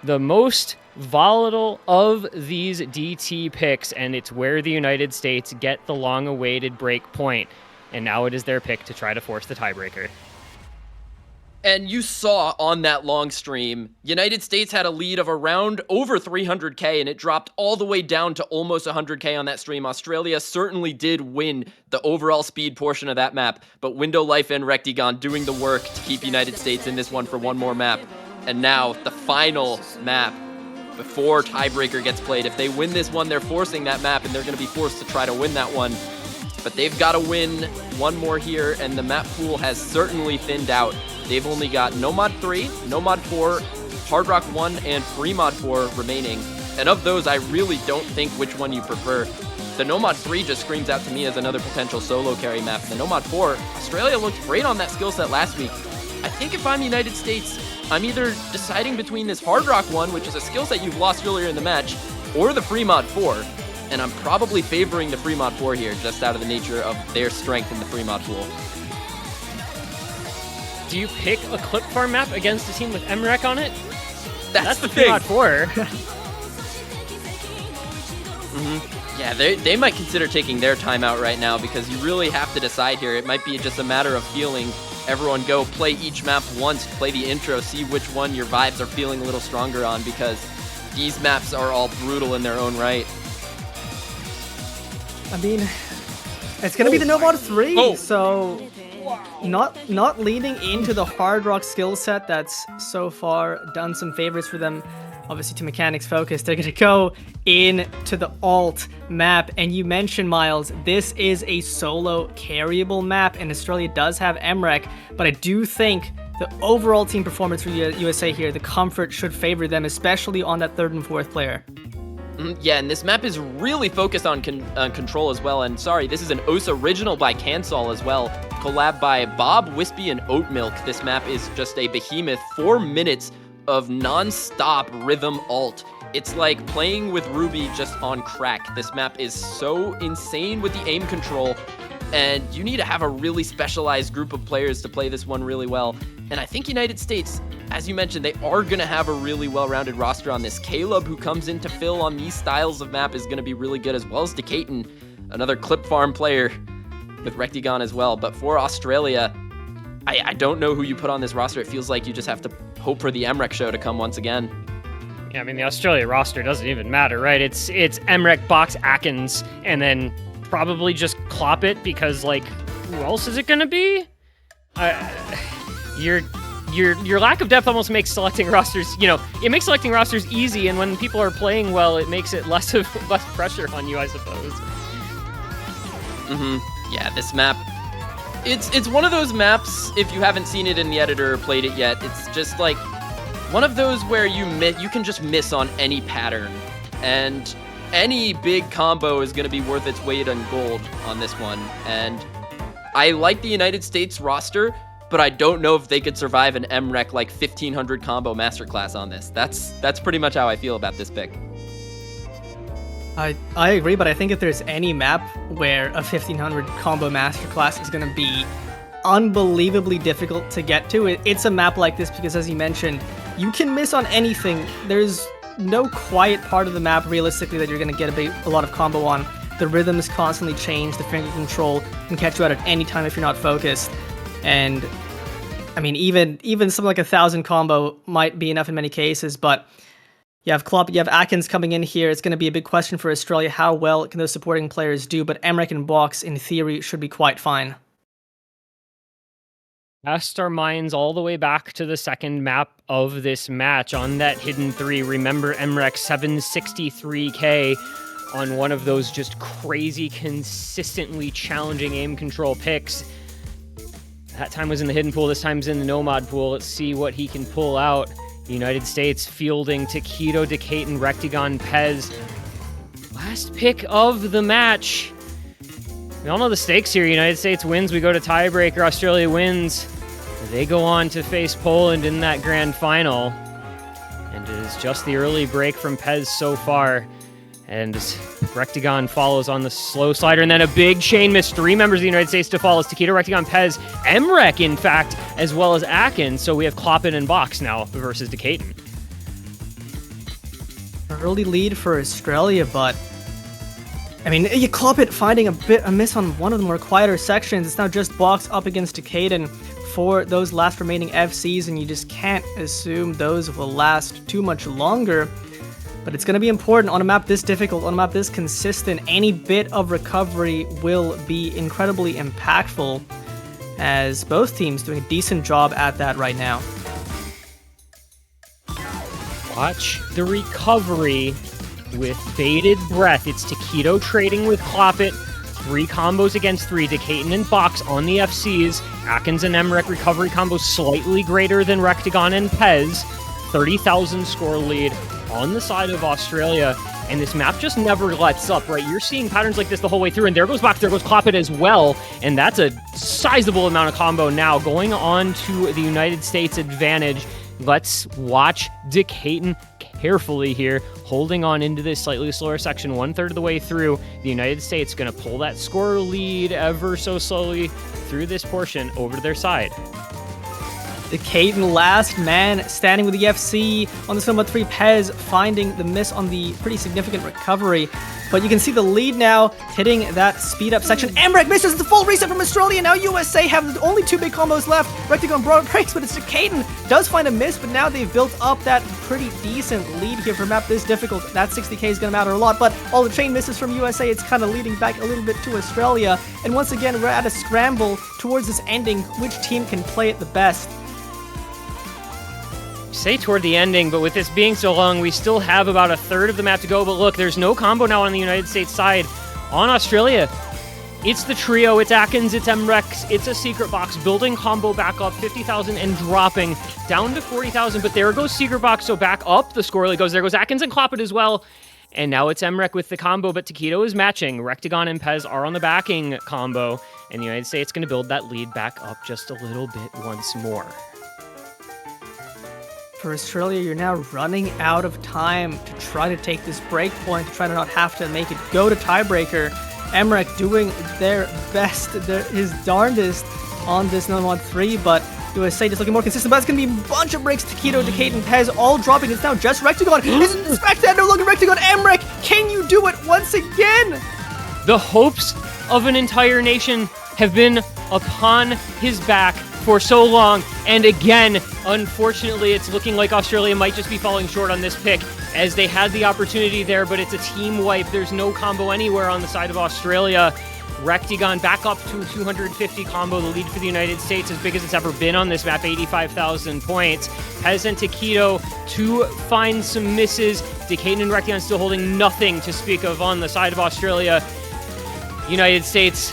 the most volatile of these DT picks, and it's where the United States get the long-awaited break point. And now it is their pick to try to force the tiebreaker. And you saw on that long stream, United States had a lead of around over 300k, and it dropped all the way down to almost 100k on that stream. Australia certainly did win the overall speed portion of that map, but Window Life and Rectagon doing the work to keep United States in this one for one more map. And now the final map before tiebreaker gets played. If they win this one, they're forcing that map, and they're going to be forced to try to win that one. But they've got to win one more here, and the map pool has certainly thinned out. They've only got Nomad 3, Nomad 4, Hard Rock 1, and Fremod 4 remaining. And of those, I really don't think which one you prefer. The Nomad 3 just screams out to me as another potential solo carry map. The Nomad 4, Australia looked great on that skill set last week. I think if I'm United States, I'm either deciding between this Hard Rock 1, which is a skill set you've lost earlier in the match, or the Fremod 4. And I'm probably favoring the Fremod 4 here, just out of the nature of their strength in the Fremod pool. Do you pick a clip farm map against a team with Emmerich on it? That's the thing. thing. 4. Yeah, they might consider taking their timeout right now, because you really have to decide here. It might be just a matter of feeling everyone go play each map once, play the intro, see which one your vibes are feeling a little stronger on, because these maps are all brutal in their own right. I mean, it's gonna be the Nomad 3, so not leaning into the Hard Rock skill set that's so far done some favors for them. Obviously, to mechanics focus, they're gonna go into the alt map. And you mentioned, Miles, this is a solo carryable map, and Australia does have Emmerich, but I do think the overall team performance for USA here, the comfort should favor them, especially on that third and fourth player. Yeah, and this map is really focused on control as well. And sorry, this is an OSA original by Cansol as well. Collab by Bob, Wispy, and Oatmilk. This map is just a behemoth. 4 minutes of non-stop rhythm alt. It's like playing with Ruby just on crack. This map is so insane with the aim control, and you need to have a really specialized group of players to play this one really well. And I think United States, as you mentioned, they are going to have a really well-rounded roster on this. Caleb, who comes in to fill on these styles of map, is going to be really good, as well as Decaton, another clip farm player. with Rectigon as well. But for Australia, I don't know who you put on this roster. It feels like you just have to hope for the MREC show to come once again. Yeah, I mean, the Australia roster doesn't even matter, right? It's MREC, Box, Atkins, and then probably just Clop it because, like, who else is it going to be? Your lack of depth almost makes selecting rosters, it makes selecting rosters easy, and when people are playing well, it makes it less pressure on you, I suppose. Yeah, this map, it's one of those maps, if you haven't seen it in the editor or played it yet, it's just like one of those where you can just miss on any pattern, and any big combo is going to be worth its weight in gold on this one. And I like the United States roster, but I don't know if they could survive an MREC like 1500 combo masterclass on this. That's pretty much how I feel about this pick. I agree, but I think if there's any map where a 1500 combo masterclass is going to be unbelievably difficult to get to, it's a map like this because, as you mentioned, you can miss on anything. There's no quiet part of the map, realistically, that you're going to get a lot of combo on. The rhythms constantly change, the finger control can catch you out at any time if you're not focused. And I mean, even something like 1,000 combo might be enough in many cases, but you have Klopp, you have Atkins coming in here. It's going to be a big question for Australia. How well can those supporting players do? But MREC and Box, in theory, should be quite fine. Cast our minds all the way back to the second map of this match on that hidden 3. Remember MREC 763k on one of those just crazy, consistently challenging aim control picks. That time was in the hidden pool, this time's in the Nomad pool. Let's see what he can pull out. The United States fielding Taquito, Decaton, Rectigon, Pez. Last pick of the match. We all know the stakes here. United States wins, we go to tiebreaker. Australia wins, they go on to face Poland in that grand final. And it is just the early break from Pez so far. And Rectigon follows on the slow slider, and then a big chain miss. 3 members of the United States to follow. Taquito, Rectigon, Pez, MREC, in fact, as well as Atkins. So we have Kloppen and Box now versus Decaton. Early lead for Australia, but I mean, you Kloppen finding a miss on one of the more quieter sections. It's now just Box up against Decaton for those last remaining FCs, and you just can't assume those will last too much longer. But it's going to be important on a map this difficult, on a map this consistent. Any bit of recovery will be incredibly impactful, as both teams doing a decent job at that right now. Watch the recovery with bated breath. It's Taquito trading with Cloppit. 3 combos against 3. Decaton and Box on the FCs. Atkins and MREC recovery combo slightly greater than Rectigon and Pez. 30,000 score lead on the side of Australia, and this map just never lets up, right? You're seeing patterns like this the whole way through, and there goes Box, there goes Cloppit as well, and that's a sizable amount of combo now going on to the United States advantage. Let's watch Decaton carefully here, holding on into this slightly slower section, 1/3 of the way through. The United States going to pull that score lead ever so slowly through this portion over to their side. Decaton, last man standing with the FC on this Nomad 3. Pez finding the miss on the pretty significant recovery. But you can see the lead now hitting that speed up section. MREC misses. It's a full reset from Australia. Now USA have only 2 big combos left. Rectigon breaks, but it's Decaton. Does find a miss, but now they've built up that pretty decent lead here for a map this difficult. That 60k is going to matter a lot, but all the chain misses from USA, it's kind of leading back a little bit to Australia. And once again, we're at a scramble towards this ending. Which team can play it the best? Say toward the ending, but with this being so long, we still have about 1/3 of the map to go. But look, there's no combo now on the United States side. On Australia, it's the trio, it's Atkins, it's MREC, it's a Secret Box, building combo back up 50,000 and dropping down to 40,000. But there goes Secret Box, so back up the score goes. There goes Atkins and Cloppit as well. And now it's MREC with the combo, but Taquito is matching. Rectigon and Pez are on the backing combo, and the United States going to build that lead back up just a little bit once more. For Australia, you're now running out of time to try to take this break point, to try to not have to make it go to tiebreaker. MREC doing their best, his darndest on this Nomad 3, but USA just looking more consistent. But it's going to be a bunch of breaks. Taquito, Decaton, Pez all dropping. It's now just Rectigon. It's Spectator looking Rectigon. MREC, can you do it once again? The hopes of an entire nation have been upon his back for so long. And again, unfortunately, it's looking like Australia might just be falling short on this pick, as they had the opportunity there, but it's a team wipe. There's no combo anywhere on the side of Australia. Rectigon back up to 250 combo, the lead for the United States, as big as it's ever been on this map, 85,000 points. Has sent Taquito to find some misses. Decaden and Rectigon still holding nothing to speak of on the side of Australia. United States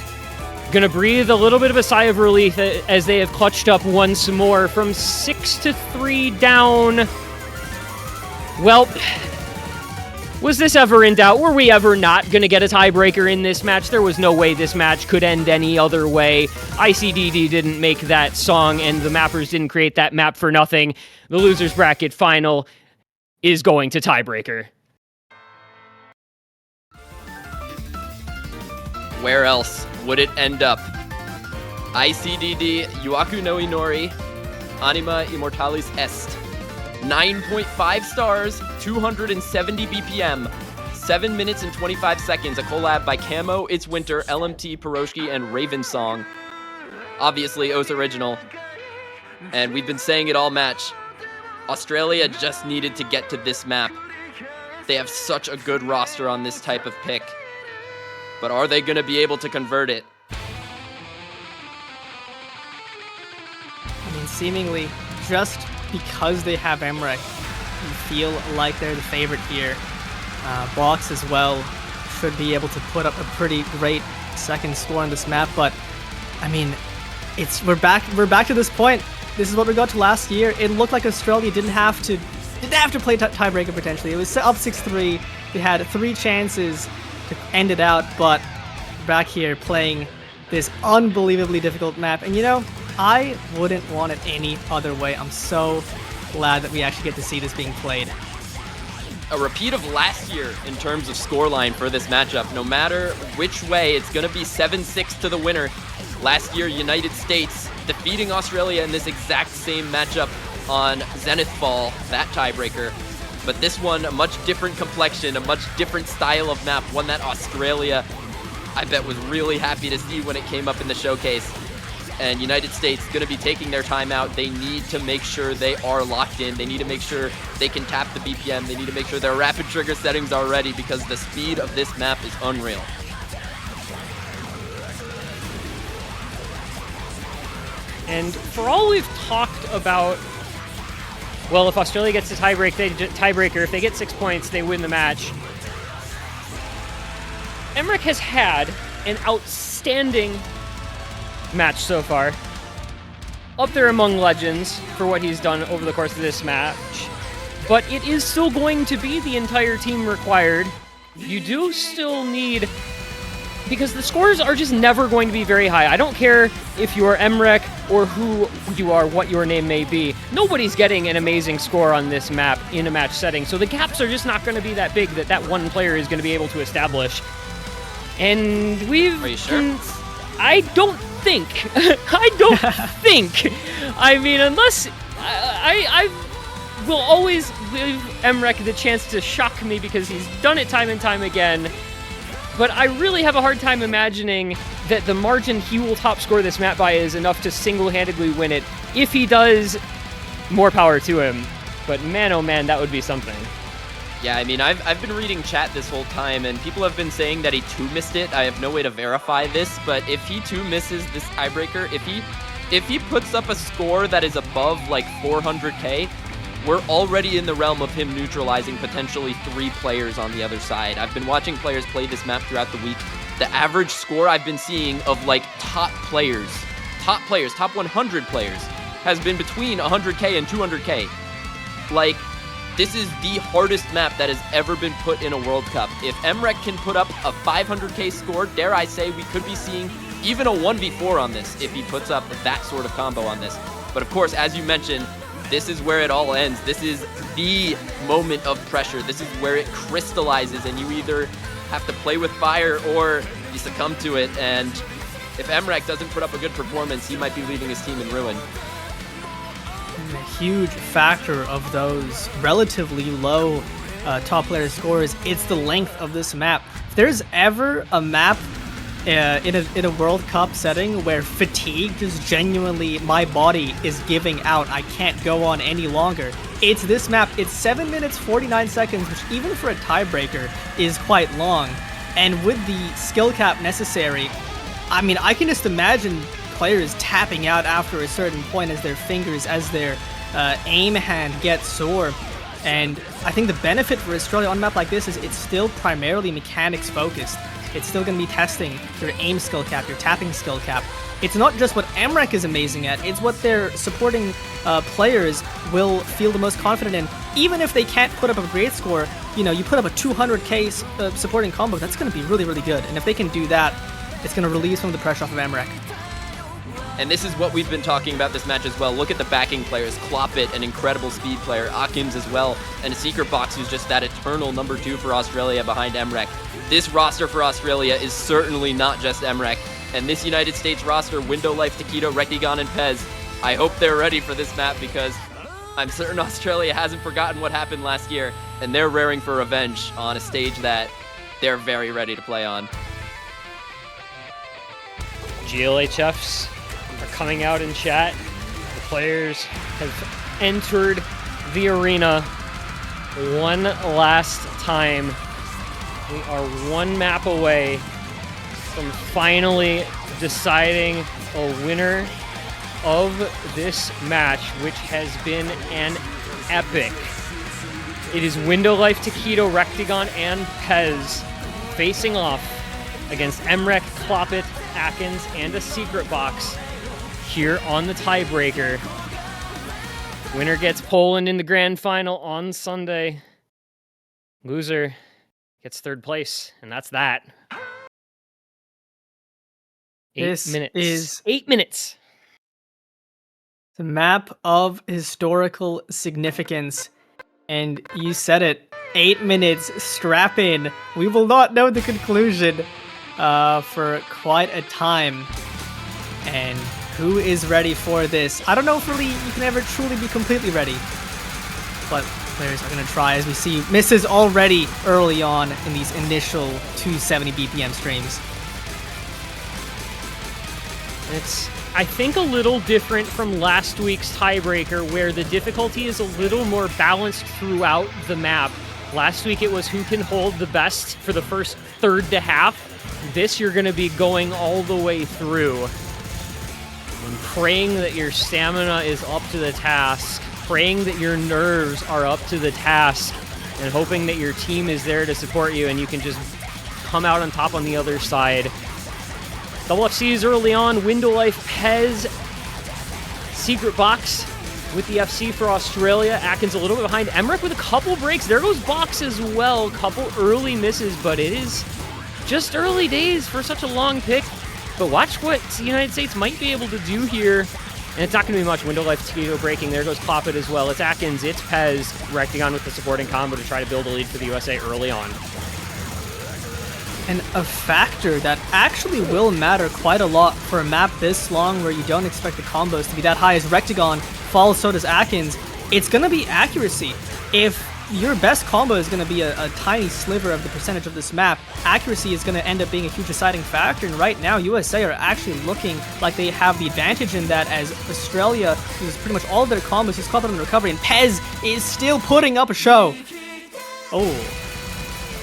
gonna breathe a little bit of a sigh of relief as they have clutched up once more from 6-3 down. Well, was this ever in doubt? Were we ever not going to get a tiebreaker in this match? There was no way this match could end any other way. ICDD didn't make that song, and the mappers didn't create that map for nothing. The losers bracket final is going to tiebreaker. Where else would it end up? ICDD, Yuaku no Inori, Anima Immortalis Est. 9.5 stars, 270 BPM, 7 minutes and 25 seconds. A collab by Camo, It's Winter, LMT, Piroshki, and Raven Song. Obviously, O's original. And we've been saying it all match. Australia just needed to get to this map. They have such a good roster on this type of pick. But are they going to be able to convert it? I mean, seemingly, just because they have Emrek, you feel like they're the favorite here. Box as well should be able to put up a pretty great second score on this map, but I mean, we're back to this point. This is what we got to last year. It looked like Australia didn't have to play tiebreaker potentially. It was up 6-3. They had 3 chances to end it out, but back here playing this unbelievably difficult map. And you know, I wouldn't want it any other way. I'm so glad that we actually get to see this being played. A repeat of last year in terms of scoreline for this matchup. No matter which way, it's going to be 7-6 to the winner. Last year, United States defeating Australia in this exact same matchup on Zenith Fall, that tiebreaker. But this one, a much different complexion, a much different style of map, one that Australia, I bet, was really happy to see when it came up in the showcase. And United States going to be taking their time out. They need to make sure they are locked in. They need to make sure they can tap the BPM. They need to make sure their rapid trigger settings are ready, because the speed of this map is unreal. And for all we've talked about, well, if Australia gets a tiebreaker, if they get 6 points, they win the match. Emrek has had an outstanding match so far. Up there among legends for what he's done over the course of this match. But it is still going to be the entire team required. You do still need, because the scores are just never going to be very high. I don't care if you're Emrek or who you are, what your name may be. Nobody's getting an amazing score on this map in a match setting. So the gaps are just not going to be that big that one player is going to be able to establish. And we've... Are you sure? I don't think. I don't think. I mean, unless I will always give Emrek the chance to shock me, because he's done it time and time again. But I really have a hard time imagining that the margin he will top score this map by is enough to single-handedly win it. If he does, more power to him. But man, oh man, that would be something. Yeah, I mean, I've been reading chat this whole time, and people have been saying that he 2-missed it. I have no way to verify this, but if he 2-misses this tiebreaker, if he puts up a score that is above like 400k, we're already in the realm of him neutralizing potentially 3 players on the other side. I've been watching players play this map throughout the week. The average score I've been seeing of like top 100 players, has been between 100k and 200k. Like, this is the hardest map that has ever been put in a World Cup. If Emrek can put up a 500k score, dare I say, we could be seeing even a 1v4 on this if he puts up that sort of combo on this. But of course, as you mentioned, this is where it all ends. This is the moment of pressure. This is where it crystallizes, and you either have to play with fire or you succumb to it. And if Emrek doesn't put up a good performance, he might be leaving his team in ruin. And a huge factor of those relatively low top player scores, it's the length of this map. If there's ever a map in a World Cup setting where fatigue just genuinely, my body is giving out. I can't go on any longer. It's this map. It's 7 minutes 49 seconds, which even for a tiebreaker is quite long. And with the skill cap necessary, I mean, I can just imagine players tapping out after a certain point as their fingers, as their aim hand gets sore. And I think the benefit for Australia on a map like this is it's still primarily mechanics focused. It's still going to be testing your aim skill cap, your tapping skill cap. It's not just what MREC is amazing at, it's what their supporting players will feel the most confident in. Even if they can't put up a great score, you know, you put up a 200k supporting combo, that's going to be really, really good. And if they can do that, it's going to relieve some of the pressure off of MREC. And this is what we've been talking about this match as well. Look at the backing players. Kloppet, an incredible speed player. Akins as well. And Secret Box, who's just that eternal number 2 for Australia behind MREC. This roster for Australia is certainly not just MREC. And this United States roster, Window Life, Taquito, Rectigon, and Pez, I hope they're ready for this map because I'm certain Australia hasn't forgotten what happened last year. And they're raring for revenge on a stage that they're very ready to play on. GLHFs are coming out in chat. The players have entered the arena one last time. We are one map away from finally deciding a winner of this match, which has been an epic. It is Window Life, Taquito, Rectigon, and Pez facing off against MREC, Kloppet, Akins, and a Secret Box here on the tiebreaker. Winner gets Poland in the grand final on Sunday. Loser gets third place, and that's that. 8 This minutes. is 8 minutes. the map of historical significance. And you said it, 8 minutes, strap in. We will not know the conclusion for quite a time. And who is ready for this? I don't know if really you can ever truly be completely ready. But players are going to try, as we see misses already early on in these initial 270 BPM streams. It's, I think, a little different from last week's tiebreaker, where the difficulty is a little more balanced throughout the map. Last week it was who can hold the best for the first third to half. This you're going to be going all the way through. And praying that your stamina is up to the task, praying that your nerves are up to the task, and hoping that your team is there to support you and you can just come out on top on the other side. Double FCs early on, Window Life, Pez, Secret Box with the FC for Australia. Akins a little bit behind. MREC with a couple breaks. There goes Box as well. Couple early misses, but it is just early days for such a long pick. But watch what the United States might be able to do here. And it's not going to be much. Window Life, Taquito breaking. There goes Kloppet as well. It's Akins, it's Pez, Rectigon with the supporting combo to try to build a lead for the USA early on. And a factor that actually will matter quite a lot for a map this long where you don't expect the combos to be that high as Rectigon falls, so does Akins. It's going to be accuracy. If your best combo is going to be a tiny sliver of the percentage of this map, accuracy is going to end up being a huge deciding factor. And right now, USA are actually looking like they have the advantage in that, as Australia uses pretty much all of their combos, is caught up in recovery, and Pez is still putting up a show. Oh.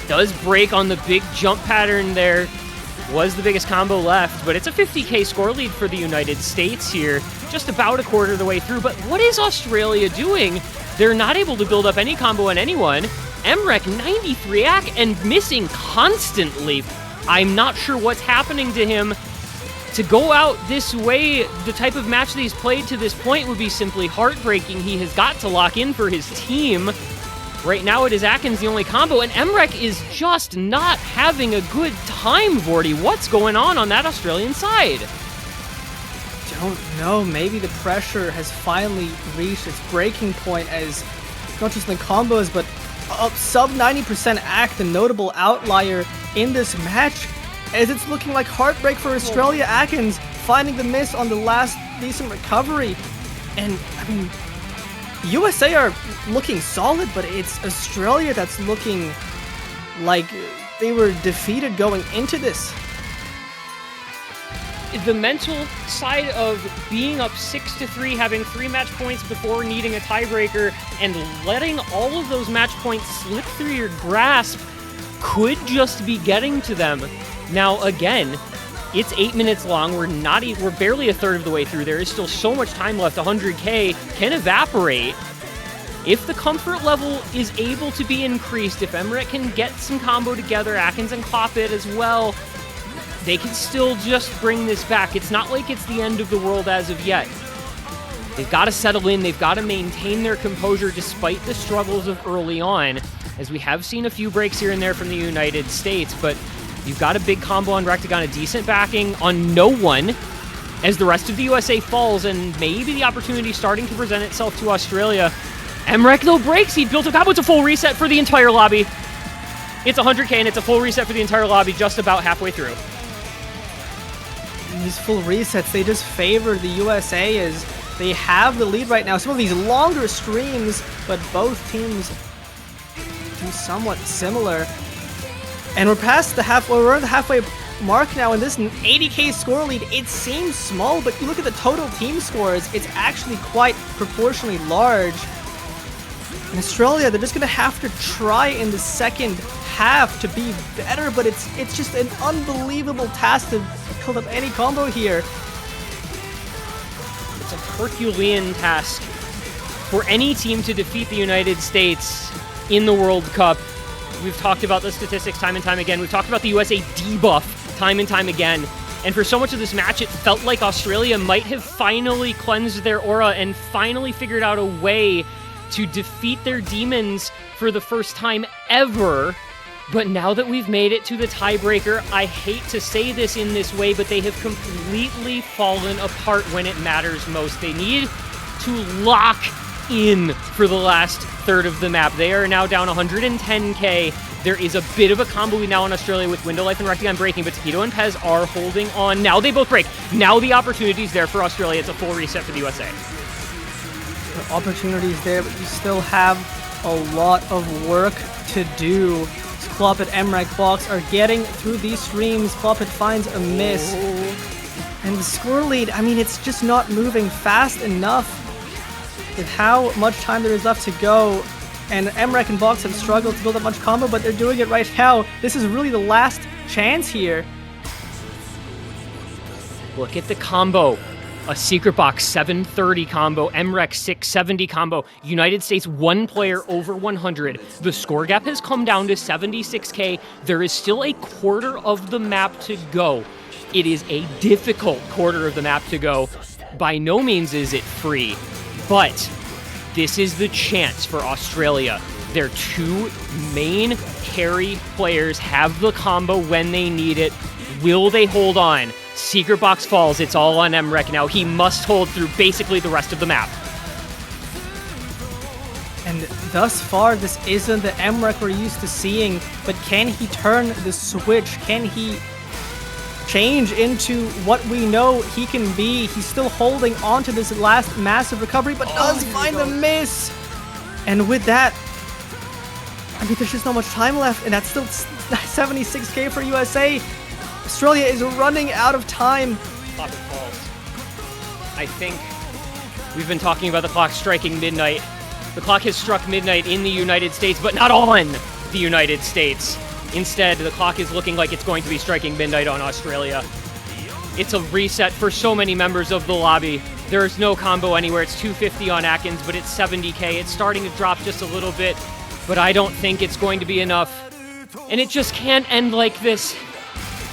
Does break on the big jump pattern there. Was the biggest combo left, but it's a 50k score lead for the United States here, just about a quarter of the way through. But what is Australia doing? They're not able to build up any combo on anyone. MREC 93 AC and missing constantly. I'm not sure what's happening to him. To go out this way, the type of match that he's played to this point would be simply heartbreaking. He has got to lock in for his team. Right now it is Akins the only combo, and MREC is just not having a good time, Vorty. What's going on that Australian side? Don't know. Maybe the pressure has finally reached its breaking point, as not just in the combos, but up sub 90% AC, the notable outlier in this match, as it's looking like heartbreak for Australia. Akins finding the miss on the last decent recovery. And, I mean, USA are looking solid, but it's Australia that's looking like they were defeated going into this. the mental side of being up 6-3, having 3 match points before needing a tiebreaker, and letting all of those match points slip through your grasp could just be getting to them. Now, again, it's 8 minutes long. We're barely a third of the way through. There is still so much time left. 100K can evaporate. If the comfort level is able to be increased, if Emmerich can get some combo together, Atkins and Clopit as well, they can still just bring this back. It's not like it's the end of the world as of yet. They've got to settle in. They've got to maintain their composure despite the struggles of early on, as we have seen a few breaks here and there from the United States, but you've got a big combo on Rectagon, a decent backing on no one, as the rest of the USA falls, and maybe the opportunity starting to present itself to Australia. Emmerich, though, breaks. He built a combo. It's a full reset for the entire lobby. It's 100K, and it's a full reset for the entire lobby just about halfway through. These full resets, they just favor the USA as they have the lead right now. Some of these longer streams, but both teams do somewhat similar. And we're past the we're at the halfway mark now, and this 80K score lead, it seems small, but you look at the total team scores, it's actually quite proportionally large. In Australia, they're just going to have to try in the second half to be better, but it's just an unbelievable task to build up any combo here. It's a Herculean task for any team to defeat the United States in the World Cup. We've talked about the statistics time and time again. We've talked about the USA debuff time and time again. And for so much of this match, it felt like Australia might have finally cleansed their aura and finally figured out a way to defeat their demons for the first time ever. But now that we've made it to the tiebreaker, I hate to say this in this way, but they have completely fallen apart when it matters most. They need to lock in for the last third of the map. They are now down 110K. There is a bit of a combo now in Australia with Window Life and Rectagon breaking, but Taquito and Pez are holding on. Now they both break. Now the opportunity's there for Australia. It's a full reset for the USA. The opportunity's there, but you still have a lot of work to do. Clopit, Emmerich, Box are getting through these streams. Clopit finds a miss. And the score lead, I mean, it's just not moving fast enough with how much time there is left to go. And Emmerich and Box have struggled to build up much combo, but they're doing it right now. This is really the last chance here. Look at the combo. A Secret Box 730 combo, Emmerich 670 combo, United States one player over 100. The score gap has come down to 76K. There is still a quarter of the map to go. It is a difficult quarter of the map to go. By no means is it free, but this is the chance for Australia. Their two main carry players have the combo when they need it. Will they hold on? Secret Box falls. It's all on Emmerich now. He must hold through basically the rest of the map. And thus far, this isn't the Emmerich we're used to seeing, but can he turn the switch? Can he change into what we know he can be? He's still holding on to this last massive recovery, but does find the miss. And with that, I mean, there's just not much time left, and that's still 76K for USA. Australia is running out of time. Clopit falls. I think we've been talking about the clock striking midnight. The clock has struck midnight in the United States, but not on the United States. Instead, the clock is looking like it's going to be striking midnight on Australia. It's a reset for so many members of the lobby. There's no combo anywhere. It's 250 on Atkins, but it's 70K. It's starting to drop just a little bit, but I don't think it's going to be enough. And it just can't end like this.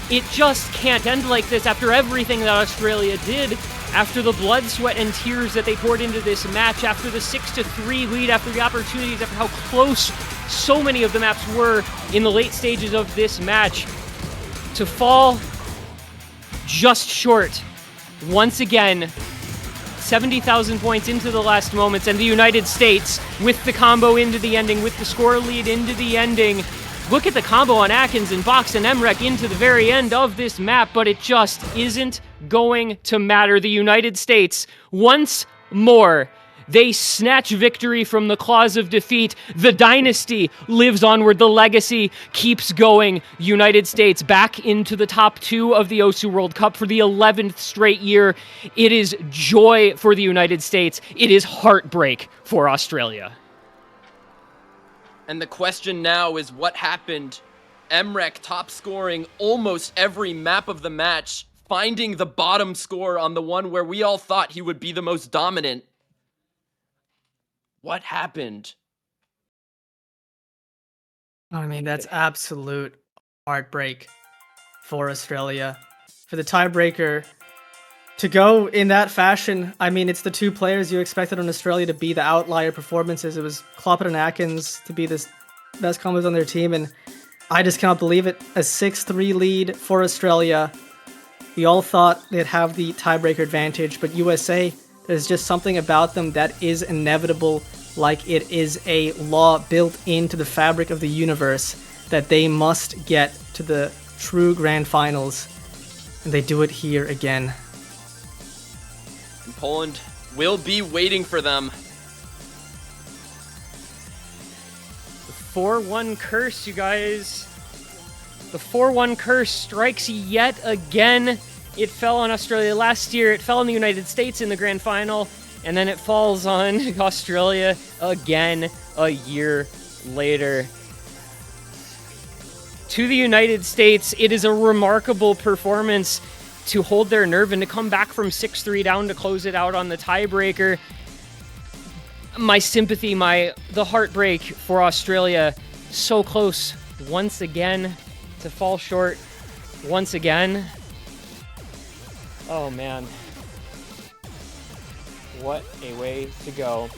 It just can't end like this after everything that Australia did, after the blood, sweat, and tears that they poured into this match, after the 6-3 lead, after the opportunities, after how close so many of the maps were in the late stages of this match. To fall just short, once again, 70,000 points into the last moments, and the United States with the combo into the ending, with the score lead into the ending. Look at the combo on Atkins and Box and Emmerich into the very end of this map, but it just isn't going to matter. The United States, once more, They snatch victory from the claws of defeat. The dynasty lives onward. The legacy keeps going. United States back into the top 2 of the Osu World Cup for the 11th straight year. It is joy for the United States. It is heartbreak for Australia. And the question now is what happened? Emrek top scoring almost every map of the match, finding the bottom score on the one where we all thought he would be the most dominant. What happened? I mean, that's absolute heartbreak for Australia. For the tiebreaker to go in that fashion, I mean, it's the 2 players you expected on Australia to be the outlier performances. It was Kloppett and Atkins to be the best combos on their team, and I just cannot believe it. A 6-3 lead for Australia. We all thought they'd have the tiebreaker advantage, but USA, there's just something about them that is inevitable, like it is a law built into the fabric of the universe that they must get to the true grand finals, and they do it here again. And Poland will be waiting for them. 4-1 curse, you guys. The 4-1 curse strikes yet again. It fell on Australia last year. It fell on the United States in the grand final. And then it falls on Australia again a year later. To the United States, it is a remarkable performance to hold their nerve and to come back from 6-3 down to close it out on the tiebreaker. My sympathy, the heartbreak for Australia. So close once again to fall short once again. Oh man. What a way to go.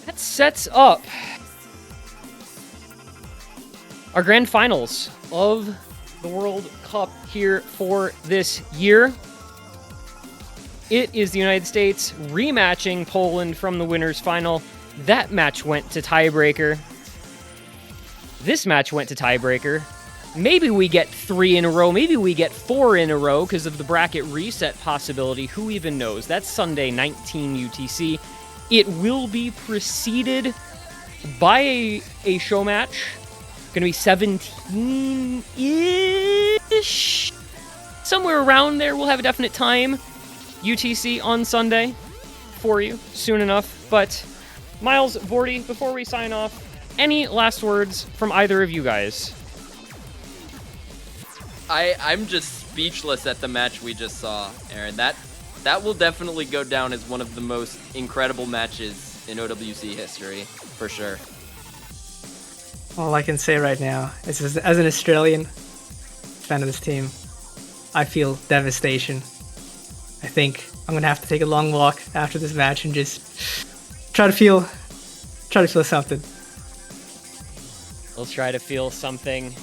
That sets up our grand finals of the World Cup here for this year. It is the United States rematching Poland from the winners' final. That match went to tiebreaker. This match went to tiebreaker. Maybe we get 3 in a row. Maybe we get 4 in a row because of the bracket reset possibility. Who even knows? That's Sunday, 19 UTC. It will be preceded by a show match. Going to be 17-ish. Somewhere around there. We'll have a definite time. UTC on Sunday for you soon enough. But Miles, Vorty, before we sign off, any last words from either of you guys? I'm just speechless at the match we just saw, Aaron. That will definitely go down as one of the most incredible matches in OWC history, for sure. All I can say right now is, as an Australian fan of this team, I feel devastation. I think I'm gonna have to take a long walk after this match and just try to feel something. We'll try to feel something.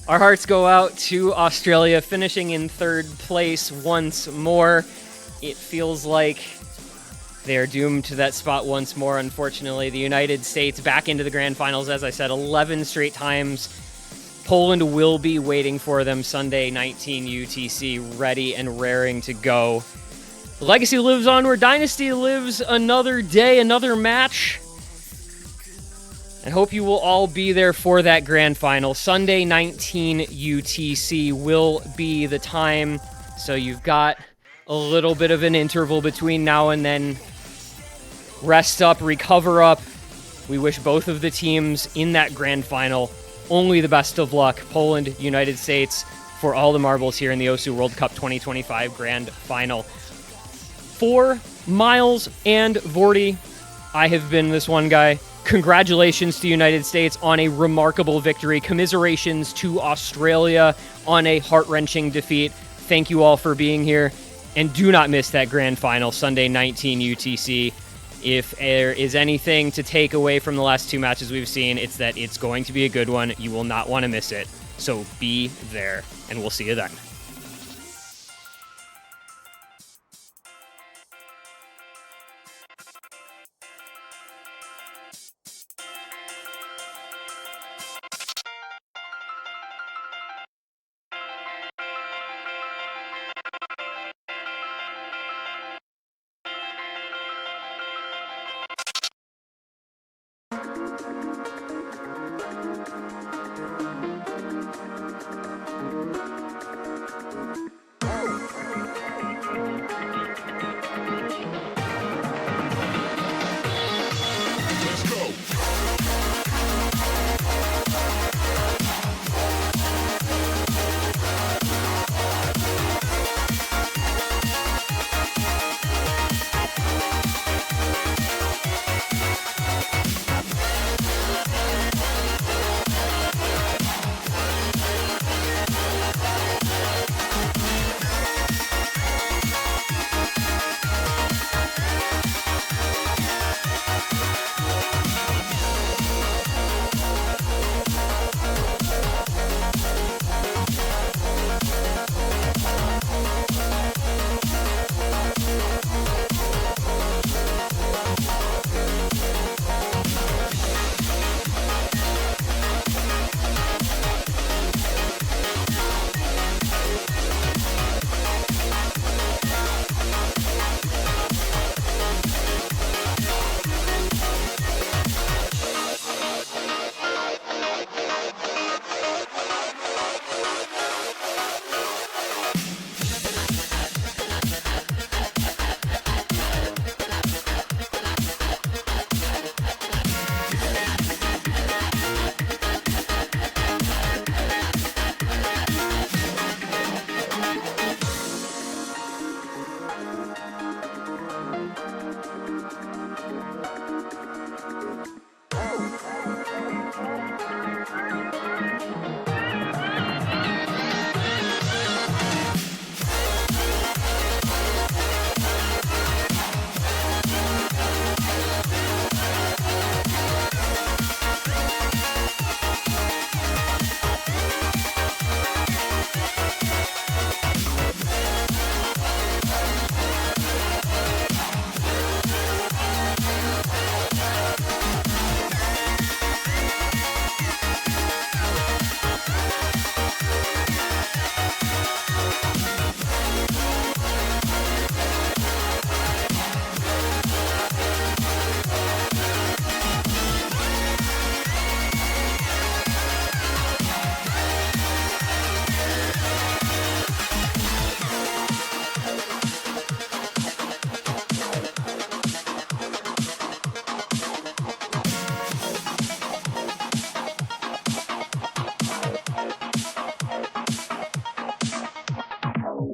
Our hearts go out to Australia, finishing in 3rd place once more. It feels like they are doomed to that spot once more, unfortunately. The United States back into the grand finals, as I said, 11 straight times. Poland will be waiting for them Sunday, 19 UTC, ready and raring to go. Legacy lives onward. Dynasty lives another day, another match. I hope you will all be there for that grand final. Sunday, 19 UTC will be the time. So you've got a little bit of an interval between now and then. Rest up, recover up. We wish both of the teams in that grand final only the best of luck. Poland, United States, for all the marbles here in the Osu World Cup 2025 grand final. For Miles and Vorty, I have been this one guy. Congratulations to the United States on a remarkable victory. Commiserations to Australia on a heart-wrenching defeat. Thank you all for being here. And do not miss that grand final, Sunday, 19 UTC. If there is anything to take away from the last 2 matches we've seen, it's that it's going to be a good one. You will not want to miss it. So be there, and we'll see you then.